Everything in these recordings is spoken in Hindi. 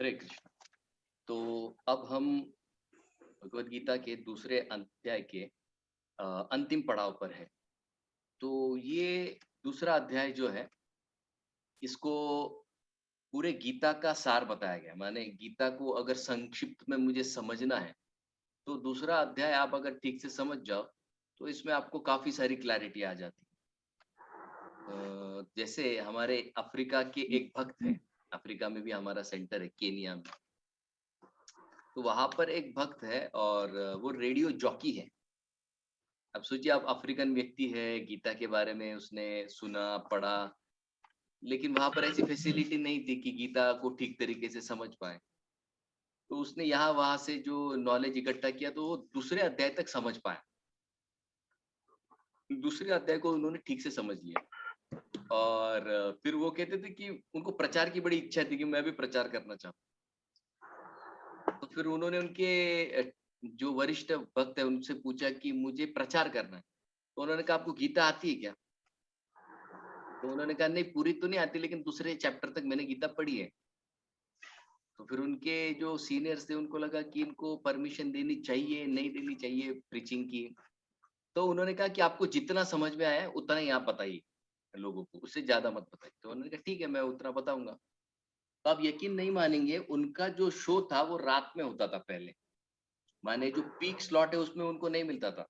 हरे कृष्ण। तो अब हम भगवत गीता के दूसरे अध्याय के अंतिम पड़ाव पर है। तो ये दूसरा अध्याय जो है, इसको पूरे गीता का सार बताया गया। माने गीता को अगर संक्षिप्त में मुझे समझना है, तो दूसरा अध्याय आप अगर ठीक से समझ जाओ, तो इसमें आपको काफ़ी सारी क्लैरिटी आ जाती है। जैसे हमारे अफ्रीका के एक भक्त हैं, अफ्रीका में भी हमारा सेंटर है, केनिया में। तो वहाँ पर एक भक्त है और वो रेडियो जॉकी है। अब सोचिए आप अफ्रीकन व्यक्ति है, गीता के बारे में उसने सुना, पढ़ा, लेकिन वहाँ पर ऐसी फैसिलिटी नहीं थी कि गीता को ठीक तरीके से समझ पाएँ। तो उसने यहाँ-वहाँ से जो नॉलेज इकट्ठा किया तो वो दूसरे अध्याय तक समझ पाया। दूसरे अध्याय को उन्होंने ठीक से समझ लिया और फिर वो कहते थे कि उनको प्रचार की बड़ी इच्छा थी कि मैं भी प्रचार करना चाहूँ। तो फिर उन्होंने उनके जो वरिष्ठ भक्त है उनसे पूछा कि मुझे प्रचार करना है। तो उन्होंने कहा आपको गीता आती है क्या? तो उन्होंने कहा नहीं पूरी तो नहीं आती लेकिन दूसरे चैप्टर तक मैंने गीता पढ़ी है। तो फिर उनके जो सीनियर्स थे उनको लगा कि इनको परमिशन देनी चाहिए, नहीं देनी चाहिए प्रीचिंग की। तो उन्होंने कहा कि आपको जितना समझ में आया है उतना ही आप बताइए लोगों को, उससे ज़्यादा मत बताइए। तो उन्होंने कहा ठीक है मैं उतना बताऊँगा। तो आप यकीन नहीं मानेंगे उनका जो शो था वो रात में होता था पहले। माने जो पीक स्लॉट है उसमें उनको नहीं मिलता था।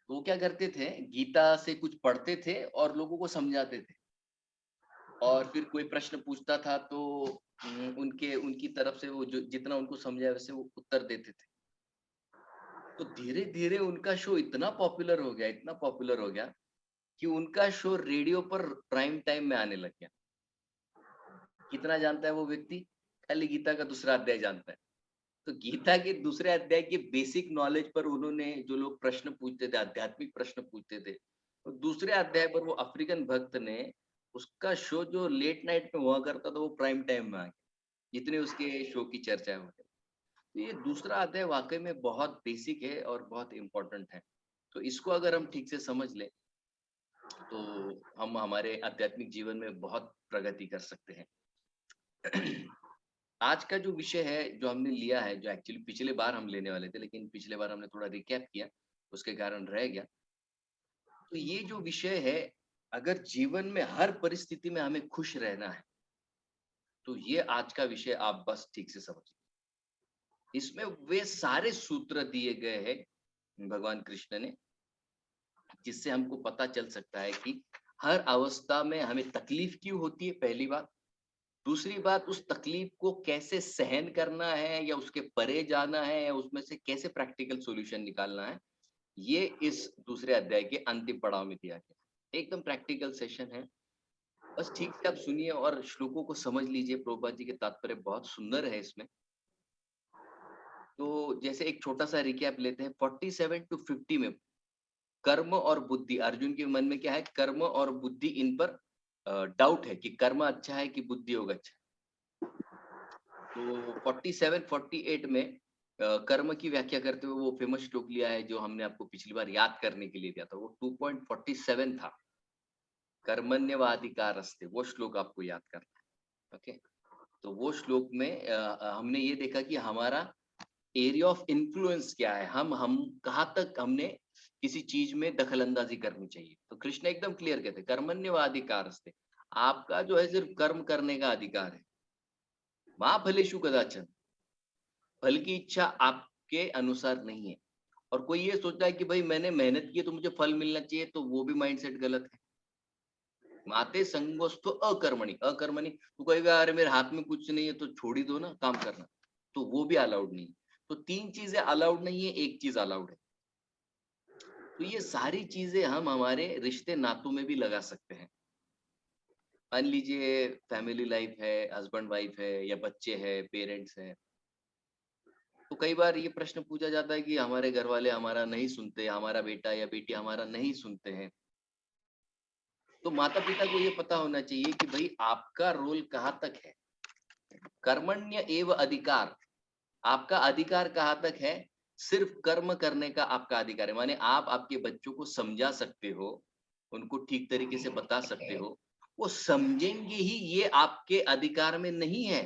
तो वो क्या करते थे, गीता से कुछ पढ़ते थे और लोगों को समझाते थे। और फिर कोई प्रश्न पूछता था तो उनके उनकी तरफ से वो जो जितना उनको समझाया वैसे वो उत्तर देते थे। तो धीरे-धीरे उनका शो इतना पॉपुलर हो गया कि उनका शो रेडियो पर प्राइम टाइम में आने लग गया। कितना जानता है वो व्यक्ति? खाली गीता का दूसरा अध्याय जानता है। तो गीता के दूसरे अध्याय के बेसिक नॉलेज पर उन्होंने जो लोग प्रश्न पूछते थे, आध्यात्मिक प्रश्न पूछते थे, तो दूसरे अध्याय पर वो अफ्रीकन भक्त ने उसका शो जो लेट नाइट में हुआ करता था वो प्राइम टाइम में आ गया। जितने उसके शो की चर्चा हो गई। तो ये दूसरा अध्याय वाक़ई में बहुत बेसिक है और बहुत इम्पोर्टेंट है। तो इसको अगर हम ठीक से समझ लें, तो हम हमारे आध्यात्मिक जीवन में बहुत प्रगति कर सकते हैं। आज का जो विषय है, जो हमने लिया है, जो एक्चुअली पिछले बार हम लेने वाले थे, लेकिन पिछले बार हमने थोड़ा रिकैप किया, उसके कारण रह गया। तो ये जो विषय है, अगर जीवन में हर परिस्थिति में हमें खुश रहना है, तो ये आज का विषय आप बस ठीक से समझिए। इसमें वे सारे सूत्र दिए गए हैं भगवान कृष्ण ने, जिससे हमको पता चल सकता है कि हर अवस्था में हमें तकलीफ क्यों होती है, पहली बात। दूसरी बात उस तकलीफ को कैसे सहन करना है या उसके परे जाना है या उसमें से कैसे प्रैक्टिकल सॉल्यूशन निकालना है, ये इस दूसरे अध्याय के अंतिम पड़ाव में दिया गया है। एकदम प्रैक्टिकल सेशन है। बस ठीक से आप सुनिए और श्लोकों को समझ लीजिए, प्रभुपाद जी के तात्पर्य बहुत सुंदर है इसमें। तो जैसे एक छोटा-सा रिकैप लेते हैं 47 टू 50 में कर्म और बुद्धि, अर्जुन के मन में क्या है, कर्म और बुद्धि इन पर डाउट है कि कर्म अच्छा है कि बुद्धि योग अच्छा है। तो 47-48 में कर्म की व्याख्या करते हुए वो फेमस श्लोक लिया है जो हमने आपको पिछली बार याद करने के लिए दिया था। वो 2.47 था, कर्मण्यवाधिकारस्ते, वो श्लोक आपको याद करना है। ओके? तो वो श्लोक में हमने ये देखा कि हमारा एरिया ऑफ इन्फ्लुएंस क्या है, हम कहाँ तक हमने किसी चीज़ में दखल-अंदाज़ी करनी चाहिए। तो कृष्ण एकदम क्लियर कहते हैं, कर्मण्यवाधिकारस्ते, आपका जो है सिर्फ कर्म करने का अधिकार है। मा फलेषु कदाचन, फल की इच्छा आपके अनुसार नहीं है। और कोई ये सोचता है कि भाई मैंने मेहनत की है तो मुझे फल मिलना चाहिए, तो वो भी माइंडसेट गलत है। माते संगोस्तु अकर्मणि, अकर्मणि तू कहेगा अरे मेरे हाथ में कुछ नहीं है तो छोड़ ही दो ना काम करना, तो वो भी अलाउड नहीं है। तो 3 चीज़ें अलाउड नहीं है, 1 चीज़ अलाउड है। तो ये सारी चीज़ें हम हमारे रिश्ते-नातों में भी लगा सकते हैं। मान लीजिए फैमिली लाइफ है, हस्बैंड-वाइफ है या बच्चे हैं, पेरेंट्स हैं। तो कई बार ये प्रश्न पूछा जाता है कि हमारे घरवाले हमारा नहीं सुनते, हमारा बेटा या बेटी हमारा नहीं सुनते हैं। तो माता-पिता को ये पता होना चाहिए कि भई आपका रोल कहाँ तक है। कर्मण्य एव अधिकार, आपका अधिकार कहाँ तक है? सिर्फ़ कर्म करने का आपका अधिकार है। माने आप आपके बच्चों को समझा सकते हो, उनको ठीक तरीके से बता सकते हो। वो समझेंगे ही ये आपके अधिकार में नहीं है।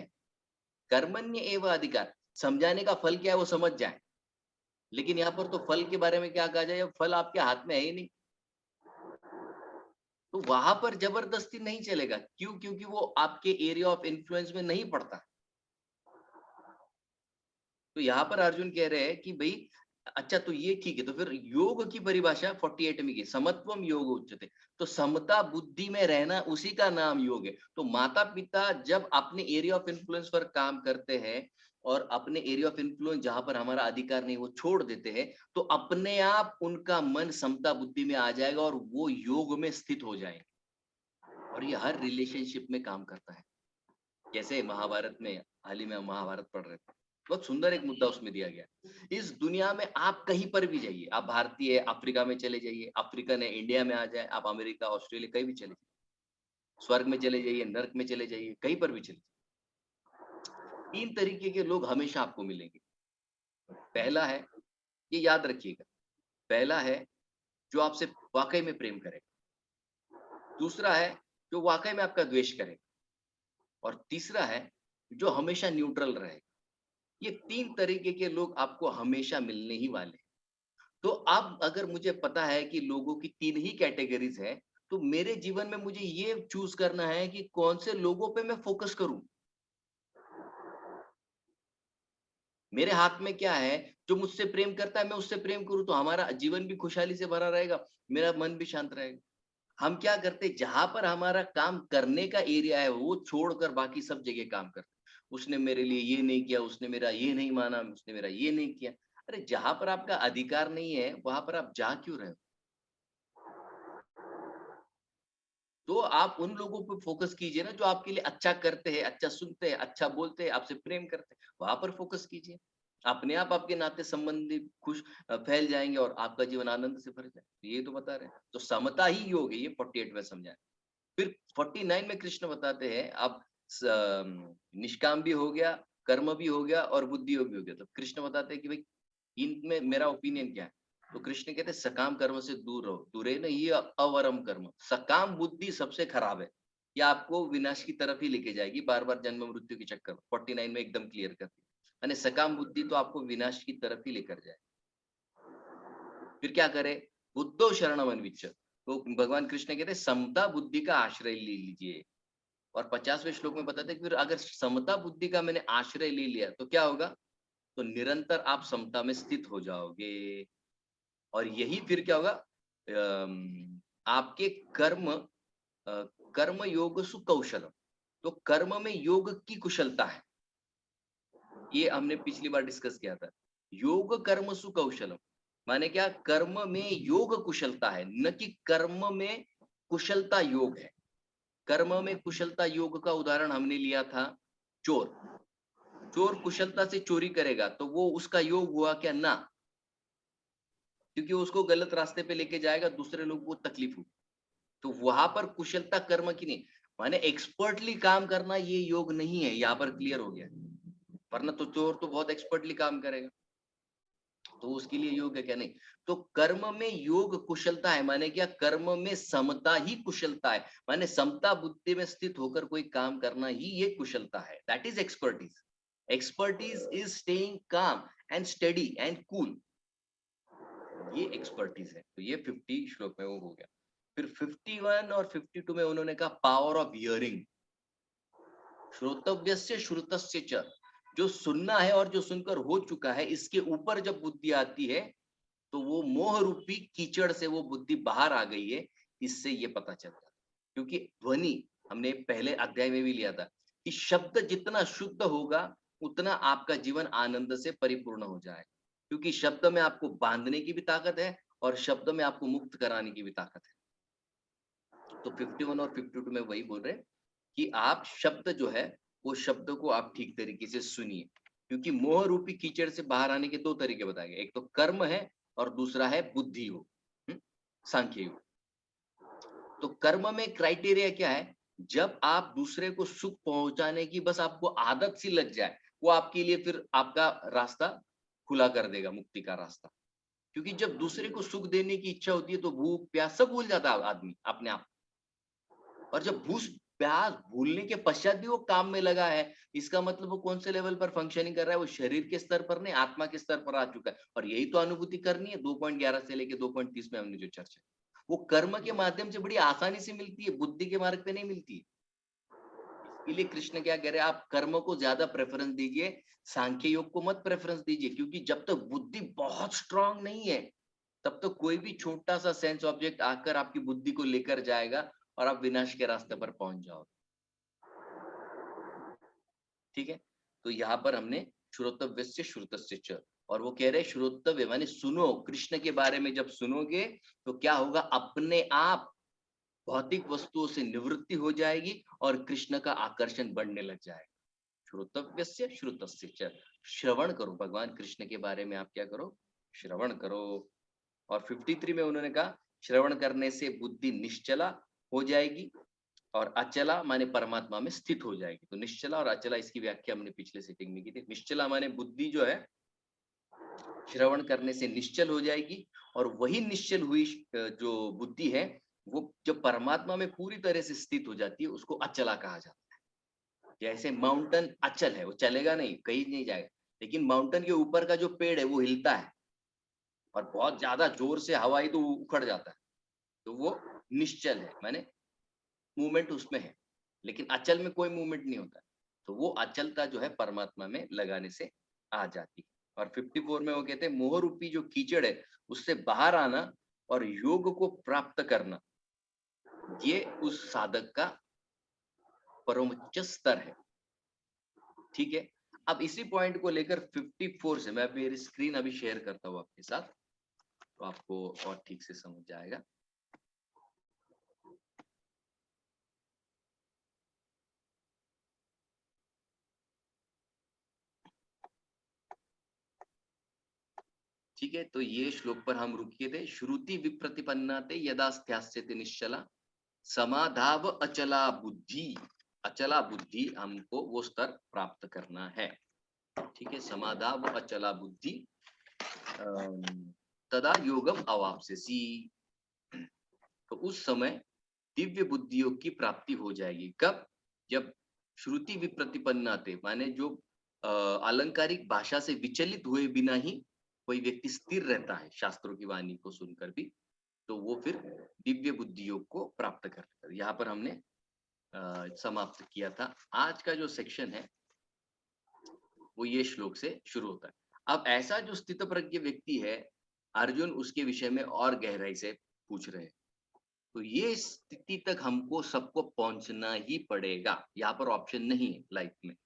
कर्मण्य एवं अधिकार, समझाने का फल क्या है वो समझ जाए। लेकिन यहाँ पर तो फल के बारे में क्या कहा जाए, फल आपके हाथ में है ही नहीं। तो वहां पर जबरदस्ती नहीं चलेगा। क्यों? क्योंकि वो आपके एरिया ऑफ इन्फ्लुएंस में नहीं पड़ता। तो यहाँ पर अर्जुन कह रहे हैं कि भाई अच्छा तो ये ठीक है, तो फिर योग की परिभाषा 48 में की, समत्वम योग उच्यते। तो समता बुद्धि में रहना, उसी का नाम योग है। तो माता पिता जब अपने एरिया ऑफ इन्फ्लुएंस पर काम करते हैं और अपने एरिया ऑफ इन्फ्लुएंस जहां पर हमारा अधिकार नहीं वो छोड़ देते हैं, तो अपने आप उनका मन समता बुद्धि में आ जाएगा और वो योग में स्थित हो जाएंगे। और ये हर रिलेशनशिप में काम करता है। जैसे महाभारत में, हाल ही में हम महाभारत पढ़ रहे थे, बहुत सुंदर एक मुद्दा उसमें दिया गया। इस दुनिया में आप कहीं पर भी जाइए, आप भारतीय अफ्रीका में चले जाइए, अफ्रीकन है इंडिया में आ जाए, आप अमेरिका ऑस्ट्रेलिया कहीं भी चले जाइए, स्वर्ग में चले जाइए, नर्क में चले जाइए, कहीं पर भी चले जाइए, 3 तरीके के लोग हमेशा आपको मिलेंगे। पहला है, ये याद रखिएगा, पहला है जो आपसे वाकई में प्रेम करेगा, दूसरा है जो वाकई में आपका द्वेष करेगा, और तीसरा है जो हमेशा न्यूट्रल रहेगा। ये 3 तरीके के लोग आपको हमेशा मिलने ही वाले हैं। तो अब अगर मुझे पता है कि लोगों की 3 ही कैटेगरीज़ हैं, तो मेरे जीवन में मुझे ये चूज़ करना है कि कौन से लोगों पे मैं फ़ोकस करूँ। मेरे हाथ में क्या है, जो मुझसे प्रेम करता है मैं उससे प्रेम करूँ, तो हमारा जीवन भी खुशहाली से भरा रहेगा, मेरा मन भी शांत रहेगा। हम क्या करते हैं, जहाँ पर हमारा काम करने का एरिया है, वो छोड़कर बाकी सब जगह काम करते हैं। उसने मेरे लिए ये नहीं किया, उसने मेरा ये नहीं माना, उसने मेरा ये नहीं किया। अरे जहाँ पर आपका अधिकार नहीं है, वहाँ पर आप जा क्यों रहे हो? तो आप उन लोगों पे फ़ोकस कीजिए ना जो आपके लिए अच्छा करते हैं, अच्छा सुनते हैं, अच्छा बोलते हैं, आपसे प्रेम करते हैं, वहाँ पर फ़ोकस कीजिए। अपने आप आपके नाते संबंधी फैल जाएँगे और आपका जीवन आनंद से भर जाएगा। ये तो बता रहे हैं। तो समता ही योग है, ये 48 में समझाया। फिर 49 में कृष्ण बताते हैं, अब निष्काम भी हो गया, कर्म भी हो गया और बुद्धि योग भी हो गया। तो कृष्ण बताते हैं कि भाई इनमें मेरा ओपिनियन क्या है? तो कृष्ण कहते हैं सकाम कर्म से दूर रहो, दूरे न ये अवरम कर्म। सकाम बुद्धि सबसे खराब है। ये आपको विनाश की तरफ ही लेके जाएगी, बार-बार जन्म मृत्यु के चक्कर में। 49 में एकदम क्लियर कर दिया। यानी सकाम बुद्धि तो आपको विनाश की तरफ ही लेकर जाए। फिर क्या करे? बुद्धो शरणमन्विच्छ। तो भगवान कृष्ण कहते हैं समता बुद्धि का आश्रय ले लीजिए। और 50वें श्लोक में बताते हैं कि फिर अगर समता बुद्धि का मैंने आश्रय ले लिया तो क्या होगा? तो निरंतर आप समता में स्थित हो जाओगे। और यही फिर क्या होगा? आपके कर्म योग सुकौशलम। तो कर्म में योग की कुशलता है। ये हमने पिछली बार डिस्कस किया था। योग कर्म सुकौशलम माने क्या? कर्म में योग कुशलता है, न कि कर्म में कुशलता योग है। कर्म में कुशलता योग का उदाहरण हमने लिया था चोर। चोर कुशलता से चोरी करेगा तो वो उसका योग हुआ क्या? ना, क्योंकि उसको गलत रास्ते पे लेके जाएगा, दूसरे लोग को तकलीफ होगी। तो वहां पर कुशलता कर्म की नहीं, माने एक्सपर्टली काम करना ये योग नहीं है। यहाँ पर क्लियर हो गया। वरना तो चोर तो बहुत एक्सपर्टली काम करेगा, तो उसके लिए योग है क्या? नहीं। तो कर्म में योग कुशलता है, माने क्या? कर्म में समता ही कुशलता है। माने समता बुद्धि में स्थित होकर कोई काम करना ही ये कुशलता है। That is expertise. Expertise is staying काम एंड स्टडी एंड कूल। ये एक्सपर्टीज है। तो ये 50 श्लोक में वो हो गया। फिर 51 और 52 में उन्होंने कहा पावर ऑफ हियरिंग। श्रोतव्यस्य श्रुतस्य च। जो सुनना है और जो सुनकर हो चुका है, इसके ऊपर जब बुद्धि आती है तो वो मोह रूपी कीचड़ से वो बुद्धि बाहर आ गई है। इससे ये पता चलता है। क्योंकि ध्वनि हमने पहले अध्याय में भी लिया था कि शब्द जितना शुद्ध होगा उतना आपका जीवन आनंद से परिपूर्ण हो जाए। क्योंकि शब्द में आपको बांधने की भी ताकत है और शब्द में आपको मुक्त कराने की भी ताकत है। तो 51 और 52 में वही बोल रहे हैं कि आप शब्द जो है वो शब्द को आप ठीक तरीके से सुनिए। क्योंकि मोह रूपी कीचड़ से बाहर आने के 2 तरीके बताए गए। एक तो कर्म है और दूसरा है बुद्धि योग, सांख्य योग। तो कर्म में क्राइटेरिया क्या है? जब आप दूसरे को सुख पहुंचाने की बस आपको आदत सी लग जाए, वो आपके लिए फिर आपका रास्ता खुला कर देगा, मुक्ति का रास्ता। क्योंकि जब दूसरे को सुख देने की इच्छा होती है तो भूख प्यास सब भूल जाता है आदमी अपने आप। और जब अभ्यास भूलने के पश्चात भी वो काम में लगा है, इसका मतलब वो कौन से लेवल पर फंक्शनिंग कर रहा है, वो शरीर के स्तर पर नहीं आत्मा के स्तर पर आ चुका है। और यही तो अनुभूति करनी है 2.11 से लेके 2.30 में हमने जो चर्चा, वो कर्म के माध्यम से बड़ी आसानी से मिलती है, बुद्धि के मार्ग पे नहीं मिलती है। इसलिए कृष्ण क्या कह रहे हैं, आप कर्म को ज्यादा प्रेफरेंस दीजिए, सांख्य योग को मत प्रेफरेंस दीजिए, क्योंकि जब तक बुद्धि बहुत स्ट्रांग नहीं है तब तक कोई भी छोटा सा सेंस ऑब्जेक्ट आकर आपकी बुद्धि को लेकर जाएगा और आप विनाश के रास्ते पर पहुंच जाओगे। ठीक है, तो यहाँ पर हमने श्रोतव्यस्य श्रुतस्य च, और वो कह रहे हैं श्रोतव्य माने सुनो, कृष्ण के बारे में जब सुनोगे तो क्या होगा, अपने आप भौतिक वस्तुओं से निवृत्ति हो जाएगी और कृष्ण का आकर्षण बढ़ने लग जाएगा। श्रोतव्यस्य श्रुतस्य च, श्रवण करो, भगवान कृष्ण के बारे में आप क्या करो, श्रवण करो। और 53 में उन्होंने कहा श्रवण करने से बुद्धि निश्चला हो जाएगी और अचला माने परमात्मा में स्थित हो जाएगी। तो निश्चला और अचला, इसकी व्याख्या हमने पिछले सेटिंग में की थी। निश्चला माने बुद्धि जो है श्रवण करने से निश्चल हो जाएगी, और वही निश्चल हुई जो बुद्धि है वो जब परमात्मा में पूरी तरह से स्थित हो जाती है उसको अचला कहा जाता है। जैसे माउंटेन अचल है, वो चलेगा नहीं, कहीं नहीं जाएगा, लेकिन माउंटेन के ऊपर का जो पेड़ है वो हिलता है और बहुत ज्यादा जोर से हवा आई तो वो उखड़ जाता है, तो वो निश्चल है, माने मूवमेंट उसमें है, लेकिन अचल में कोई मूवमेंट नहीं होता। तो वो अचलता जो है परमात्मा में लगाने से आ जाती है। और 54 में वो कहते हैं मोह रूपी जो कीचड़ है उससे बाहर आना और योग को प्राप्त करना, ये उस साधक का परमोच्च स्तर है। ठीक है, अब इसी पॉइंट को लेकर 54 से मैं मेरी स्क्रीन अभी शेयर करता हूँ आपके साथ, तो आपको और ठीक से समझ जाएगा। ठीक है, तो ये श्लोक पर हम रुके थे। श्रुति विप्रतिपन्नाते यदा स्यास्यते निश्चला समाधाव अचला बुद्धि, अचला बुद्धि हमको वो स्तर प्राप्त करना है। ठीक है, समाधाव अचला बुद्धि तदा योगम अवाप्स्यसि, तो उस समय दिव्य बुद्धियों की प्राप्ति हो जाएगी। कब? जब श्रुति विप्रतिपन्नाते माने जो अलंकारिक भाषा से विचलित हुए बिना ही कोई व्यक्ति स्थिर रहता है शास्त्रों की वाणी को सुनकर भी, तो वो फिर दिव्य बुद्धियों को प्राप्त करता है। यहाँ पर हमने समाप्त किया था। आज का जो सेक्शन है वो ये श्लोक से शुरू होता है। अब ऐसा जो स्थित प्रज्ञ व्यक्ति है, अर्जुन उसके विषय में और गहराई से पूछ रहे हैं। तो ये स्थिति तक हमको सबको पहुंचना ही पड़ेगा, यहाँ पर ऑप्शन नहीं है लाइफ में,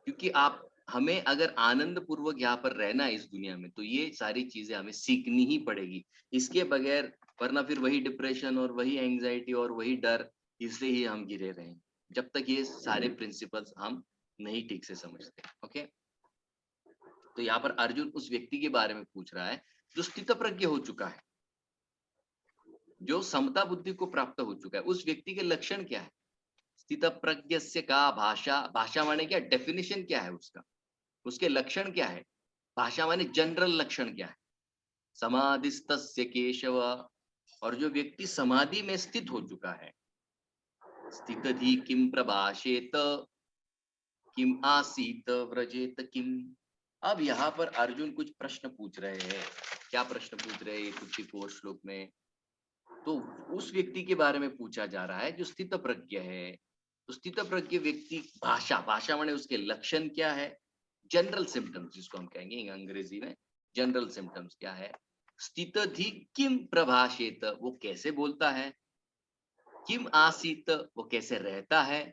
क्योंकि आप हमें अगर आनंद पूर्वक यहाँ पर रहना है इस दुनिया में, तो ये सारी चीजें हमें सीखनी ही पड़ेगी। इसके बगैर वरना फिर वही डिप्रेशन और वही एंजाइटी और वही डर, इससे ही हम गिरे रहेंगे जब तक ये सारे प्रिंसिपल्स हम नहीं ठीक से समझते। ओके, तो यहाँ पर अर्जुन उस व्यक्ति के बारे में पूछ रहा है जो स्थित प्रज्ञ हो चुका है, जो समता बुद्धि को प्राप्त हो चुका है। उस व्यक्ति के लक्षण क्या है? स्थित प्रज्ञ से का भाषा, भाषा माने क्या, डेफिनेशन क्या है उसका, उसके लक्षण क्या है? भाषा माने जनरल लक्षण क्या है? समाधिस्तस्य केशव, और जो व्यक्ति समाधि में स्थित हो चुका है, स्थितधि किम प्रभाषेत किम आसीत व्रजेत किम। अब यहाँ पर अर्जुन कुछ प्रश्न पूछ रहे हैं। क्या प्रश्न पूछ रहे हैं 54 श्लोक में? तो उस व्यक्ति के बारे में पूछा जा रहा है जो स्थित प्रज्ञ है। तो स्थित प्रज्ञ व्यक्ति, भाषा, भाषा माने उसके लक्षण क्या है, जनरल सिम्टम्स जिसको हम कहेंगे अंग्रेजी में, जनरल सिम्टम्स क्या है? स्थित धी किम प्रभाषेत, वो कैसे बोलता है, किम आसीत, वो कैसे रहता है,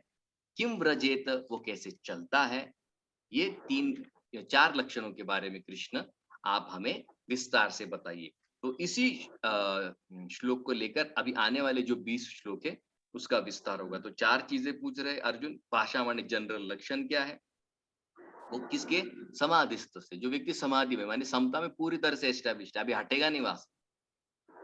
किम व्रजेत, वो कैसे चलता है। ये 3 या 4 लक्षणों के बारे में कृष्ण आप हमें विस्तार से बताइए। तो इसी श्लोक को लेकर अभी आने वाले जो 20 श्लोक है उसका विस्तार होगा। तो 4 चीजें पूछ रहे अर्जुन। भाषा माने जनरल लक्षण क्या है, वो किसके, समाधिस्थ से, जो व्यक्ति समाधि में माने समता में पूरी तरह से एस्टैब्लिश्ड है, अभी हटेगा नहीं वहां से।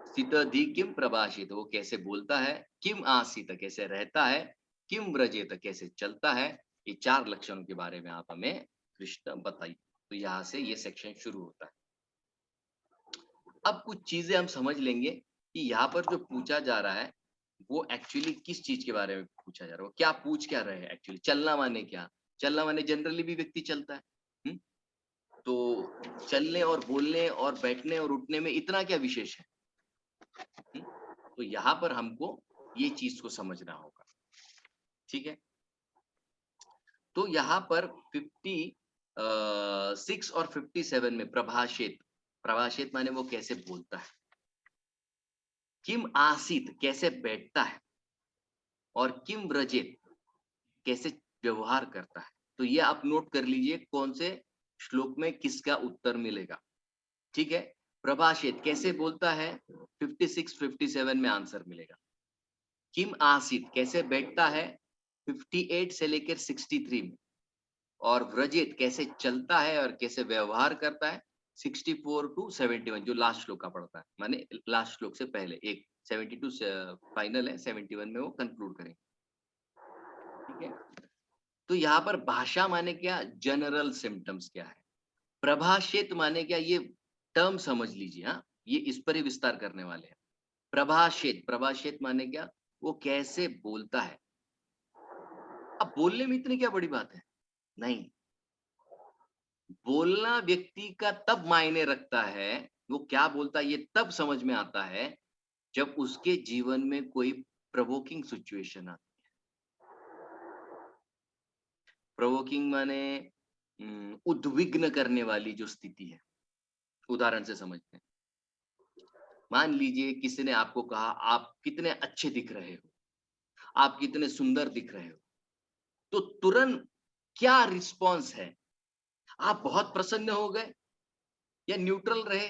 स्थित धी किम प्रभाषित, वो कैसे बोलता है, किम आसीत, कैसे रहता है, किम व्रजेत, कैसे चलता है। ये 4 लक्षणों के बारे में आप हमें कृष्ण बताइए। तो यहाँ से ये सेक्शन शुरू होता है। अब कुछ चीजें हम समझ लेंगे कि यहाँ पर जो पूछा जा रहा है वो एक्चुअली किस चीज के बारे में पूछा जा रहा है, वो क्या पूछ क्या रहे हैं एक्चुअली। चलना माने क्या? चलना माने जनरली भी व्यक्ति चलता है। हुँ? तो चलने और बोलने और बैठने और उठने में इतना क्या विशेष है? हुँ? तो यहाँ पर हमको ये चीज़ को समझना होगा, ठीक है? तो यहाँ पर 6 और 57 में प्रभाषेत, प्रभाषेत माने वो कैसे बोलता है। किम आसीत कैसे बैठता है और किम व्रजेत कैसे व्यवहार करता है। तो ये आप नोट कर लीजिए कौन से श्लोक में किसका उत्तर मिलेगा, ठीक है? प्रभाषेत कैसे बोलता है, 56-57 में आंसर मिलेगा। किम आसीत कैसे बैठता है, 58 से लेकर 63 में। और व्रजित कैसे चलता है और कैसे व्यवहार करता है, 64 टू 71 जो लास्ट श्लोक का पड़ता है, माने लास्ट श्लोक से पहले एक 72 से फाइनल है, 71 में वो कंक्लूड करेंगे, ठीक है? तो यहाँ पर भाषा माने क्या, जनरल सिम्टम्स क्या है, प्रभाषित माने क्या, ये टर्म समझ लीजिए। हाँ, ये इस पर ही विस्तार करने वाले हैं। प्रभाषित, प्रभाषित माने क्या, वो कैसे बोलता है। अब बोलने में इतनी क्या बड़ी बात है, नहीं, बोलना व्यक्ति का तब मायने रखता है, वो क्या बोलता है ये तब समझ में आता है जब उसके जीवन में कोई प्रोवोकिंग सिचुएशन आती है। प्रोवोकिंग माने उद्विग्न करने वाली जो स्थिति है। उदाहरण से समझते हैं। मान लीजिए किसी ने आपको कहा आप कितने अच्छे दिख रहे हो, आप कितने सुंदर दिख रहे हो, तो तुरंत क्या रिस्पॉन्स है? आप बहुत प्रसन्न हो गए या न्यूट्रल रहे?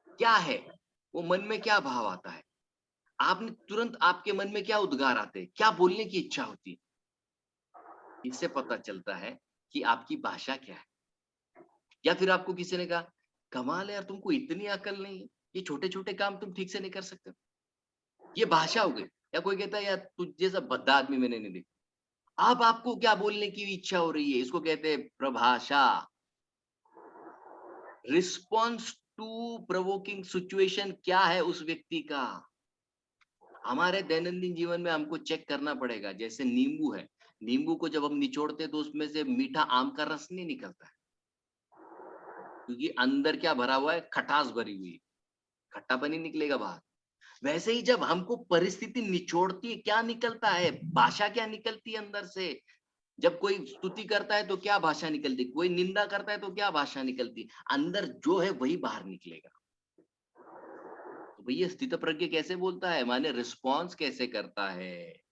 क्या है? वो मन में क्या भाव आता है? आपने तुरंत आपके मन में क्या उद्गार आते हैं? क्या बोलने की इच्छा होती है? इससे पता चलता है कि आपकी भाषा क्या है। या फिर आपको किसी ने कहा, "कमाल है यार, तुमको इतनी अकल नहीं है। ये छोटे-छोटे काम तुम ठीक से नहीं कर सकते।" ये भाषा हो गई। या कोई कहता है, "यार, तुझ जैसा भद्दा आदमी मैंने नहीं देखा।" अब आपको क्या बोलने की इच्छा हो रही है? इसको कहते हैं प्रभाषा। रिस्पॉन्स टू प्रोवोकिंग सिचुएशन क्या है उस व्यक्ति का? हमारे दैनंदिन जीवन में हमको चेक करना पड़ेगा। जैसे नींबू है, नींबू को जब हम निचोड़ते हैं तो उसमें से मीठा आम का रस नहीं निकलता है, क्योंकि अंदर क्या भरा हुआ है, खटास भरी हुई है, खट्टापन ही निकलेगा बाहर। वैसे ही जब हमको परिस्थिति निचोड़ती है, क्या निकलता है, भाषा क्या निकलती है अंदर से। जब कोई स्तुति करता है तो क्या भाषा निकलती है, कोई निंदा करता है तो क्या भाषा निकलती है, अंदर जो है वही बाहर निकलेगा। तो भैया स्थितप्रज्ञ कैसे बोलता है, माने रिस्पॉन्स कैसे करता है।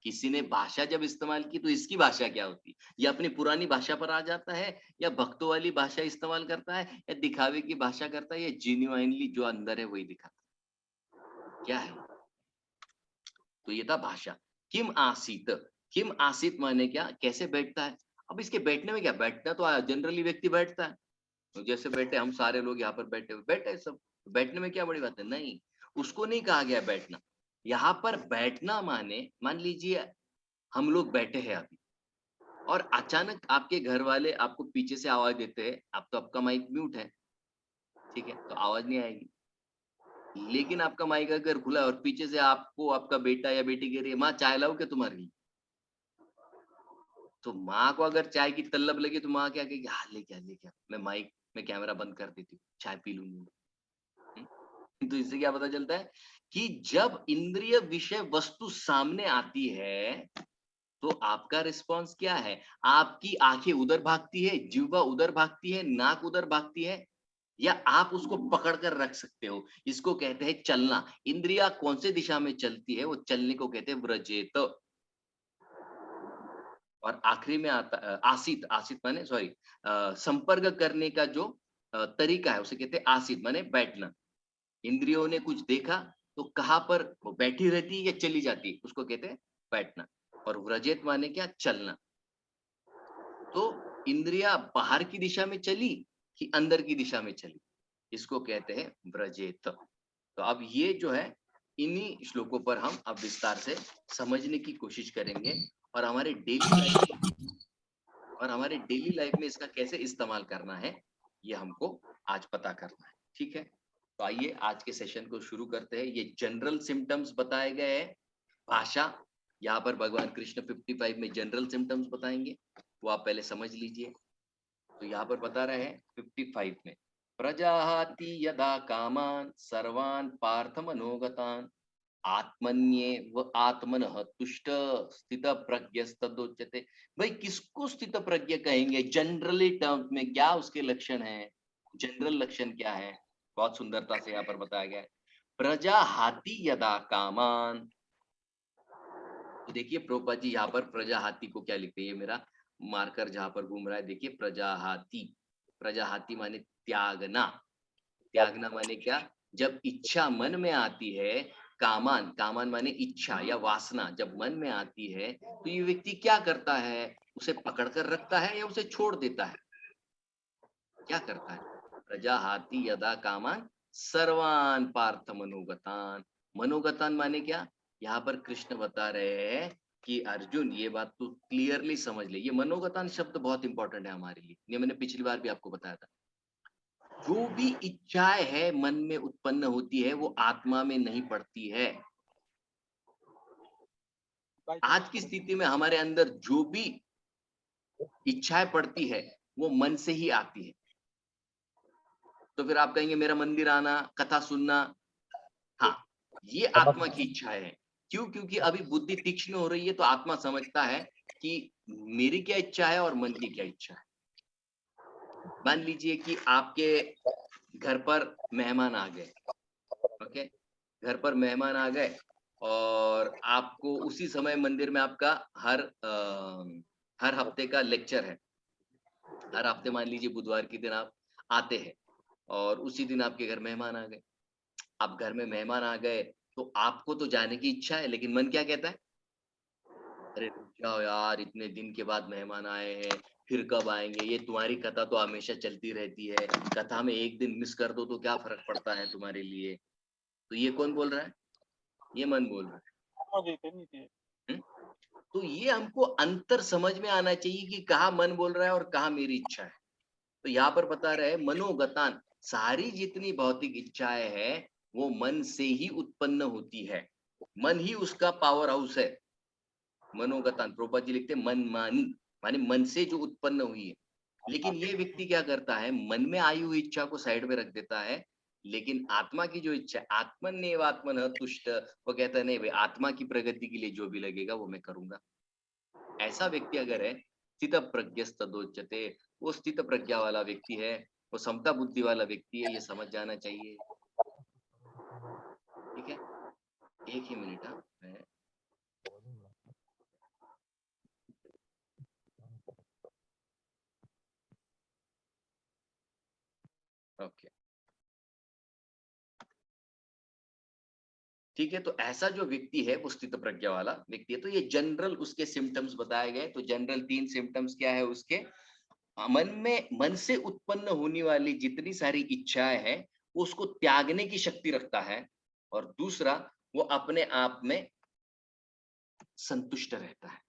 किसी ने भाषा जब इस्तेमाल की तो इसकी भाषा क्या होती है? ये अपनी पुरानी भाषा पर आ जाता है या भक्तों वाली भाषा इस्तेमाल करता है या दिखावे की भाषा करता है या जेन्युइनली जो अंदर है वही दिखाता है? क्या है? तो ये था भाषा। किम आसीत, किम आसीत माने क्या, कैसे बैठता है। अब इसके बैठने में क्या, बैठना तो जनरली व्यक्ति बैठता है। तो जैसे बैठे हम सारे लोग यहाँ पर बैठे हुए, बैठे सब, बैठने में क्या बड़ी बात है, नहीं, उसको नहीं कहा गया बैठना। यहाँ पर बैठना माने, मान लीजिए हम लोग बैठे हैं अभी और अचानक आपके घर वाले आपको पीछे से आवाज देते हैं, अब तो आपका माइक म्यूट है, ठीक है, तो आवाज नहीं आएगी। लेकिन आपका माइक अगर खुला है और पीछे से आपको आपका बेटा या बेटी कह रही है, माँ चाय लाऊं क्या तुम्हारे लिए, तो माँ को अगर चाय की तलब लगी तो माँ क्या कहेगी, हाँ लेके आ लेके आ, मैं माइक में कैमरा बंद कर देती हूँ, चाय पी लूंगी। तो इससे क्या पता चलता है कि जब इंद्रिय विषय वस्तु सामने आती है तो आपका रिस्पॉन्स क्या है। आपकी आंखें उधर भागती है, जिह्वा उधर भागती है, नाक उधर भागती है, या आप उसको पकड़ कर रख सकते हो। इसको कहते हैं चलना। इंद्रिया कौन से दिशा में चलती है, वो चलने को कहते हैं व्रजेत। और आखिरी में आता आसित, आसित माने सॉरी, संपर्क करने का जो तरीका है उसे कहते हैं आसित माने बैठना। इंद्रियों ने कुछ देखा तो कहाँ पर वो बैठी रहती है या चली जाती है, उसको कहते हैं बैठना। और व्रजेत माने क्या, चलना। तो इंद्रिया बाहर की दिशा में चली कि अंदर की दिशा में चली, इसको कहते हैं व्रजेत। तो अब ये जो है, इन्हीं श्लोकों पर हम अब विस्तार से समझने की कोशिश करेंगे और हमारे डेली लाइफ में इसका कैसे इस्तेमाल करना है, ये हमको आज पता करना है, ठीक है। तो आइए आज के सेशन को शुरू करते हैं। ये जनरल सिम्टम्स बताए गए हैं। भाषा, यहाँ पर भगवान कृष्ण 55 में जनरल सिम्टम्स बताएंगे, वो आप पहले समझ लीजिए। तो यहाँ पर बता रहे हैं 55 में, प्रजाहाति यदा कामान सर्वान पार्थ मनोगतान आत्मन्येव आत्मनः तुष्ट स्थित प्रज्ञस्तदोच्यते। भाई किसको स्थित प्रज्ञ कहेंगे जनरली टर्म्स में? क्या उसके लक्षण हैं? जनरल लक्षण क्या है? बहुत सुंदरता से यहाँ पर बताया गया है। प्रजा हाथी यदा कामान, तो देखिए प्रोपा जी यहाँ पर प्रजा हाथी को क्या लिखते हैं, ये मेरा मार्कर जहां पर घूम रहा है, देखिए प्रजा हाथी। प्रजा हाथी माने त्यागना। त्यागना माने क्या? जब इच्छा मन में आती है, कामान, कामान माने इच्छा या वासना जब मन में आती है, तो ये व्यक्ति क्या करता है? उसे पकड़ कर रखता है या उसे छोड़ देता है? क्या करता है? प्रजा हाथी यदा कामान सर्वान पार्थ मनोगतान। मनोगतान माने क्या? यहाँ पर कृष्ण बता रहे हैं कि अर्जुन ये बात तू क्लियरली समझ ले। ये मनोगतान शब्द बहुत इंपॉर्टेंट है हमारे लिए, ये मैंने पिछली बार भी आपको बताया था। जो भी इच्छाएं है मन में उत्पन्न होती है वो आत्मा में नहीं पड़ती है। आज की स्थिति में हमारे अंदर जो भी इच्छाएं पड़ती है वो मन से ही आती है। तो फिर आप कहेंगे मेरा मंदिर आना, कथा सुनना, हाँ, ये आत्मा की इच्छाएं है। क्यों? क्योंकि अभी बुद्धि तीक्ष्ण हो रही है, तो आत्मा समझता है कि मेरी क्या इच्छा है और मन की क्या इच्छा है। मान लीजिए कि आपके घर पर मेहमान आ गए, ओके, घर पर मेहमान आ गए और आपको उसी समय मंदिर में आपका हर हफ्ते का लेक्चर है। हर हफ्ते मान लीजिए बुधवार के दिन आप आते हैं और उसी दिन आपके घर मेहमान आ गए। अब घर में मेहमान आ गए तो आपको तो जाने की इच्छा है, लेकिन मन क्या कहता है? अरे रुक जाओ यार, इतने दिन के बाद मेहमान आए हैं, फिर कब आएंगे? ये तुम्हारी कथा तो हमेशा चलती रहती है, कथा में एक दिन मिस कर दो तो क्या फर्क पड़ता है तुम्हारे लिए? तो ये कौन बोल रहा है? ये मन बोल रहा है। तो ये हमको अंतर समझ में आना चाहिए कि कहाँ मन बोल रहा है और कहाँ मेरी इच्छा है। तो यहाँ पर बता रहे हैं मनोगतान, सारी जितनी भौतिक इच्छाएं हैं वो मन से ही उत्पन्न होती है। मन ही उसका पावर हाउस है। मनोगतान, प्रोपा जी लिखते हैं मनमानी, माने मन से जो उत्पन्न हुई है। लेकिन ये व्यक्ति क्या करता है? मन में आई हुई इच्छा को साइड में रख देता है, लेकिन आत्मा की जो इच्छा है, आत्मन्येव आत्मनः तुष्ट, वो कहता है नहीं भाई, आत्मा की प्रगति के लिए जो भी लगेगा वो मैं करूंगा। ऐसा व्यक्ति अगर है, स्थित प्रज्ञस्तदोच्यते, वो स्थित प्रज्ञा वाला व्यक्ति है, वो समता बुद्धि वाला व्यक्ति है, ये समझ जाना चाहिए। ठीक है, एक ही मिनट। हाँ, मैं ओके, ठीक है। तो ऐसा जो व्यक्ति है वो स्थित प्रज्ञा वाला व्यक्ति है। तो ये जनरल उसके सिम्टम्स बताए गए। तो जनरल 3 सिम्टम्स क्या है उसके? मन में, मन से उत्पन्न होने वाली जितनी सारी इच्छाएं हैं उसको त्यागने की शक्ति रखता है। और दूसरा, वो अपने आप में संतुष्ट रहता है।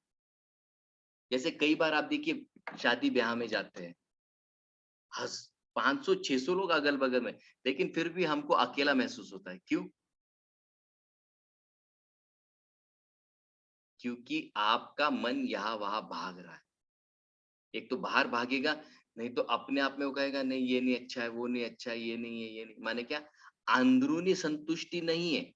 जैसे कई बार आप देखिए शादी ब्याह में जाते हैं, 500-600 लोग अगल बगल में, लेकिन फिर भी हमको अकेला महसूस होता है। क्यों? क्योंकि आपका मन यहाँ वहां भाग रहा है। एक तो बाहर भागेगा, नहीं तो अपने आप में वो कहेगा नहीं ये नहीं अच्छा है, वो नहीं अच्छा है, ये नहीं है, ये नहीं, माने क्या? अंदरूनी संतुष्टि नहीं है।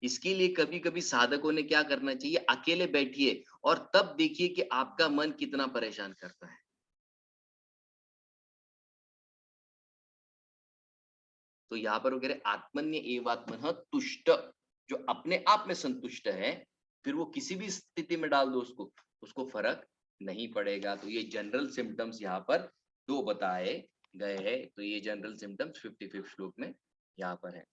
इसके लिए कभी कभी साधकों ने क्या करना चाहिए? अकेले बैठिए और तब देखिए कि आपका मन कितना परेशान करता है। तो यहाँ पर वो कह रहे आत्मन्य एवात्मनः तुष्ट, जो अपने आप में संतुष्ट है, फिर वो किसी भी स्थिति में डाल दो उसको, उसको फर्क नहीं पड़ेगा। तो ये जनरल सिम्टम्स यहाँ पर 2 बताए गए हैं। तो ये जनरल सिम्टम्स 55 श्लोक में यहाँ पर है।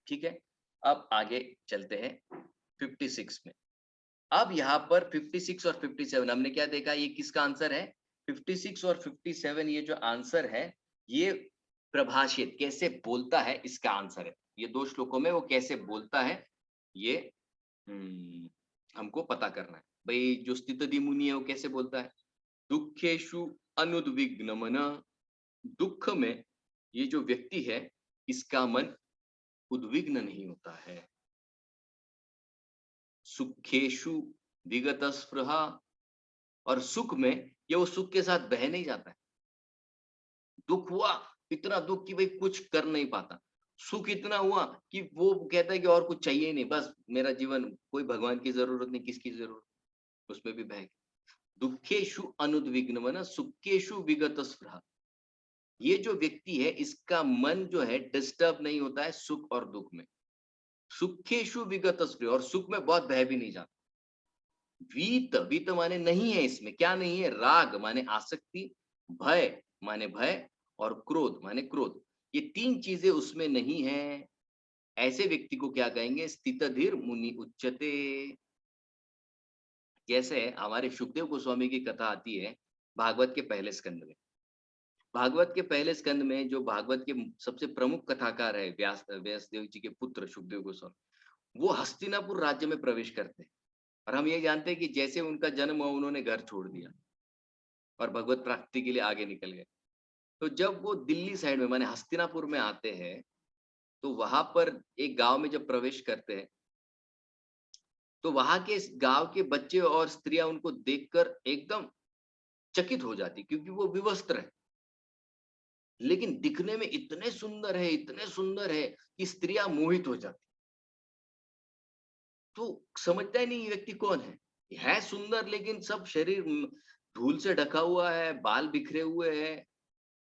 ठीक है, अब आगे चलते हैं 56 में। अब यहाँ पर 56 और 57 हमने क्या देखा? ये किसका आंसर है? 56 और 57 ये जो आंसर है, ये प्रभाषित कैसे बोलता है इसका आंसर है। ये 2 श्लोकों में वो कैसे बोलता है, ये हमको पता करना है। भाई जो स्थितधि मुनि है वो कैसे बोलता है? दुखेषु अनुद्विग्न मन, दुख में ये जो व्यक्ति है, इसका मन उद्विग्न नहीं होता है। सुखेषु विगत स्पृहा, और सुख में ये वो सुख के साथ बह नहीं जाता है। दुख हुआ, इतना दुख कि भाई कुछ कर नहीं पाता। सुख इतना हुआ कि वो कहता है कि और कुछ चाहिए ही नहीं, बस मेरा जीवन, कोई भगवान की जरूरत नहीं, किसकी जरूरत, उसमें भी बह गया। दुखेषु अनुद्विग्न मन सुखेषु विगत स्पृहा। ये जो व्यक्ति है, इसका मन जो है डिस्टर्ब नहीं होता है सुख और दुख में। सुखेषु विगत स्पृहा, और सुख में बहुत बह भी नहीं जाता। वीत, वीत माने नहीं है, इसमें क्या नहीं है? राग माने आसक्ति, भय माने भय, और क्रोध माने क्रोध। ये तीन चीजें उसमें नहीं है। ऐसे व्यक्ति को क्या कहेंगे? स्थितधीर मुनि उच्चते। जैसे हमारे सुखदेव गोस्वामी की कथा आती है भागवत के पहले स्कंद में। भागवत के पहले स्कंद में जो भागवत के सबसे प्रमुख कथाकार है, व्यासदेव जी के पुत्र सुखदेव गोस्वामी, वो हस्तिनापुर राज्य में प्रवेश करते हैं। और हम ये जानते हैं कि जैसे उनका जन्म हुआ, उन्होंने घर छोड़ दिया और भगवत प्राप्ति के लिए आगे निकल गए। तो जब वो दिल्ली साइड में माने हस्तिनापुर में आते हैं, तो वहां पर एक गांव में जब प्रवेश करते हैं, तो वहां के गांव के बच्चे और स्त्रियां उनको देखकर एकदम चकित हो जाती, क्योंकि वो विवस्त्र है, लेकिन दिखने में इतने सुंदर है, इतने सुंदर है कि स्त्रियां मोहित हो जाती। तो समझता ही नहीं ये व्यक्ति कौन है सुंदर, लेकिन सब शरीर धूल से ढका हुआ है, बाल बिखरे हुए हैं,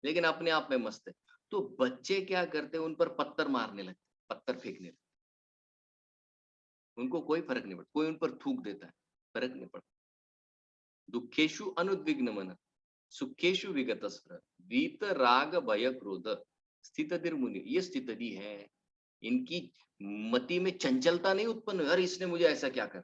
लेकिन अपने आप में मस्त है। तो बच्चे क्या करते हैं, उन पर पत्थर मारने लगते, पत्थर फेंकने लगते। उनको कोई फर्क नहीं पड़ता, कोई उन पर थूक देता है, फर्क नहीं पड़ता। दुखेशु अनुद्विग्न मन सुखेशु विगत स्पृह वीत राग भय क्रोध स्थितधीर मुनि, ये स्थितधि है। इनकी मति में चंचलता नहीं उत्पन्न हुई, अरे इसने मुझे ऐसा क्या कर,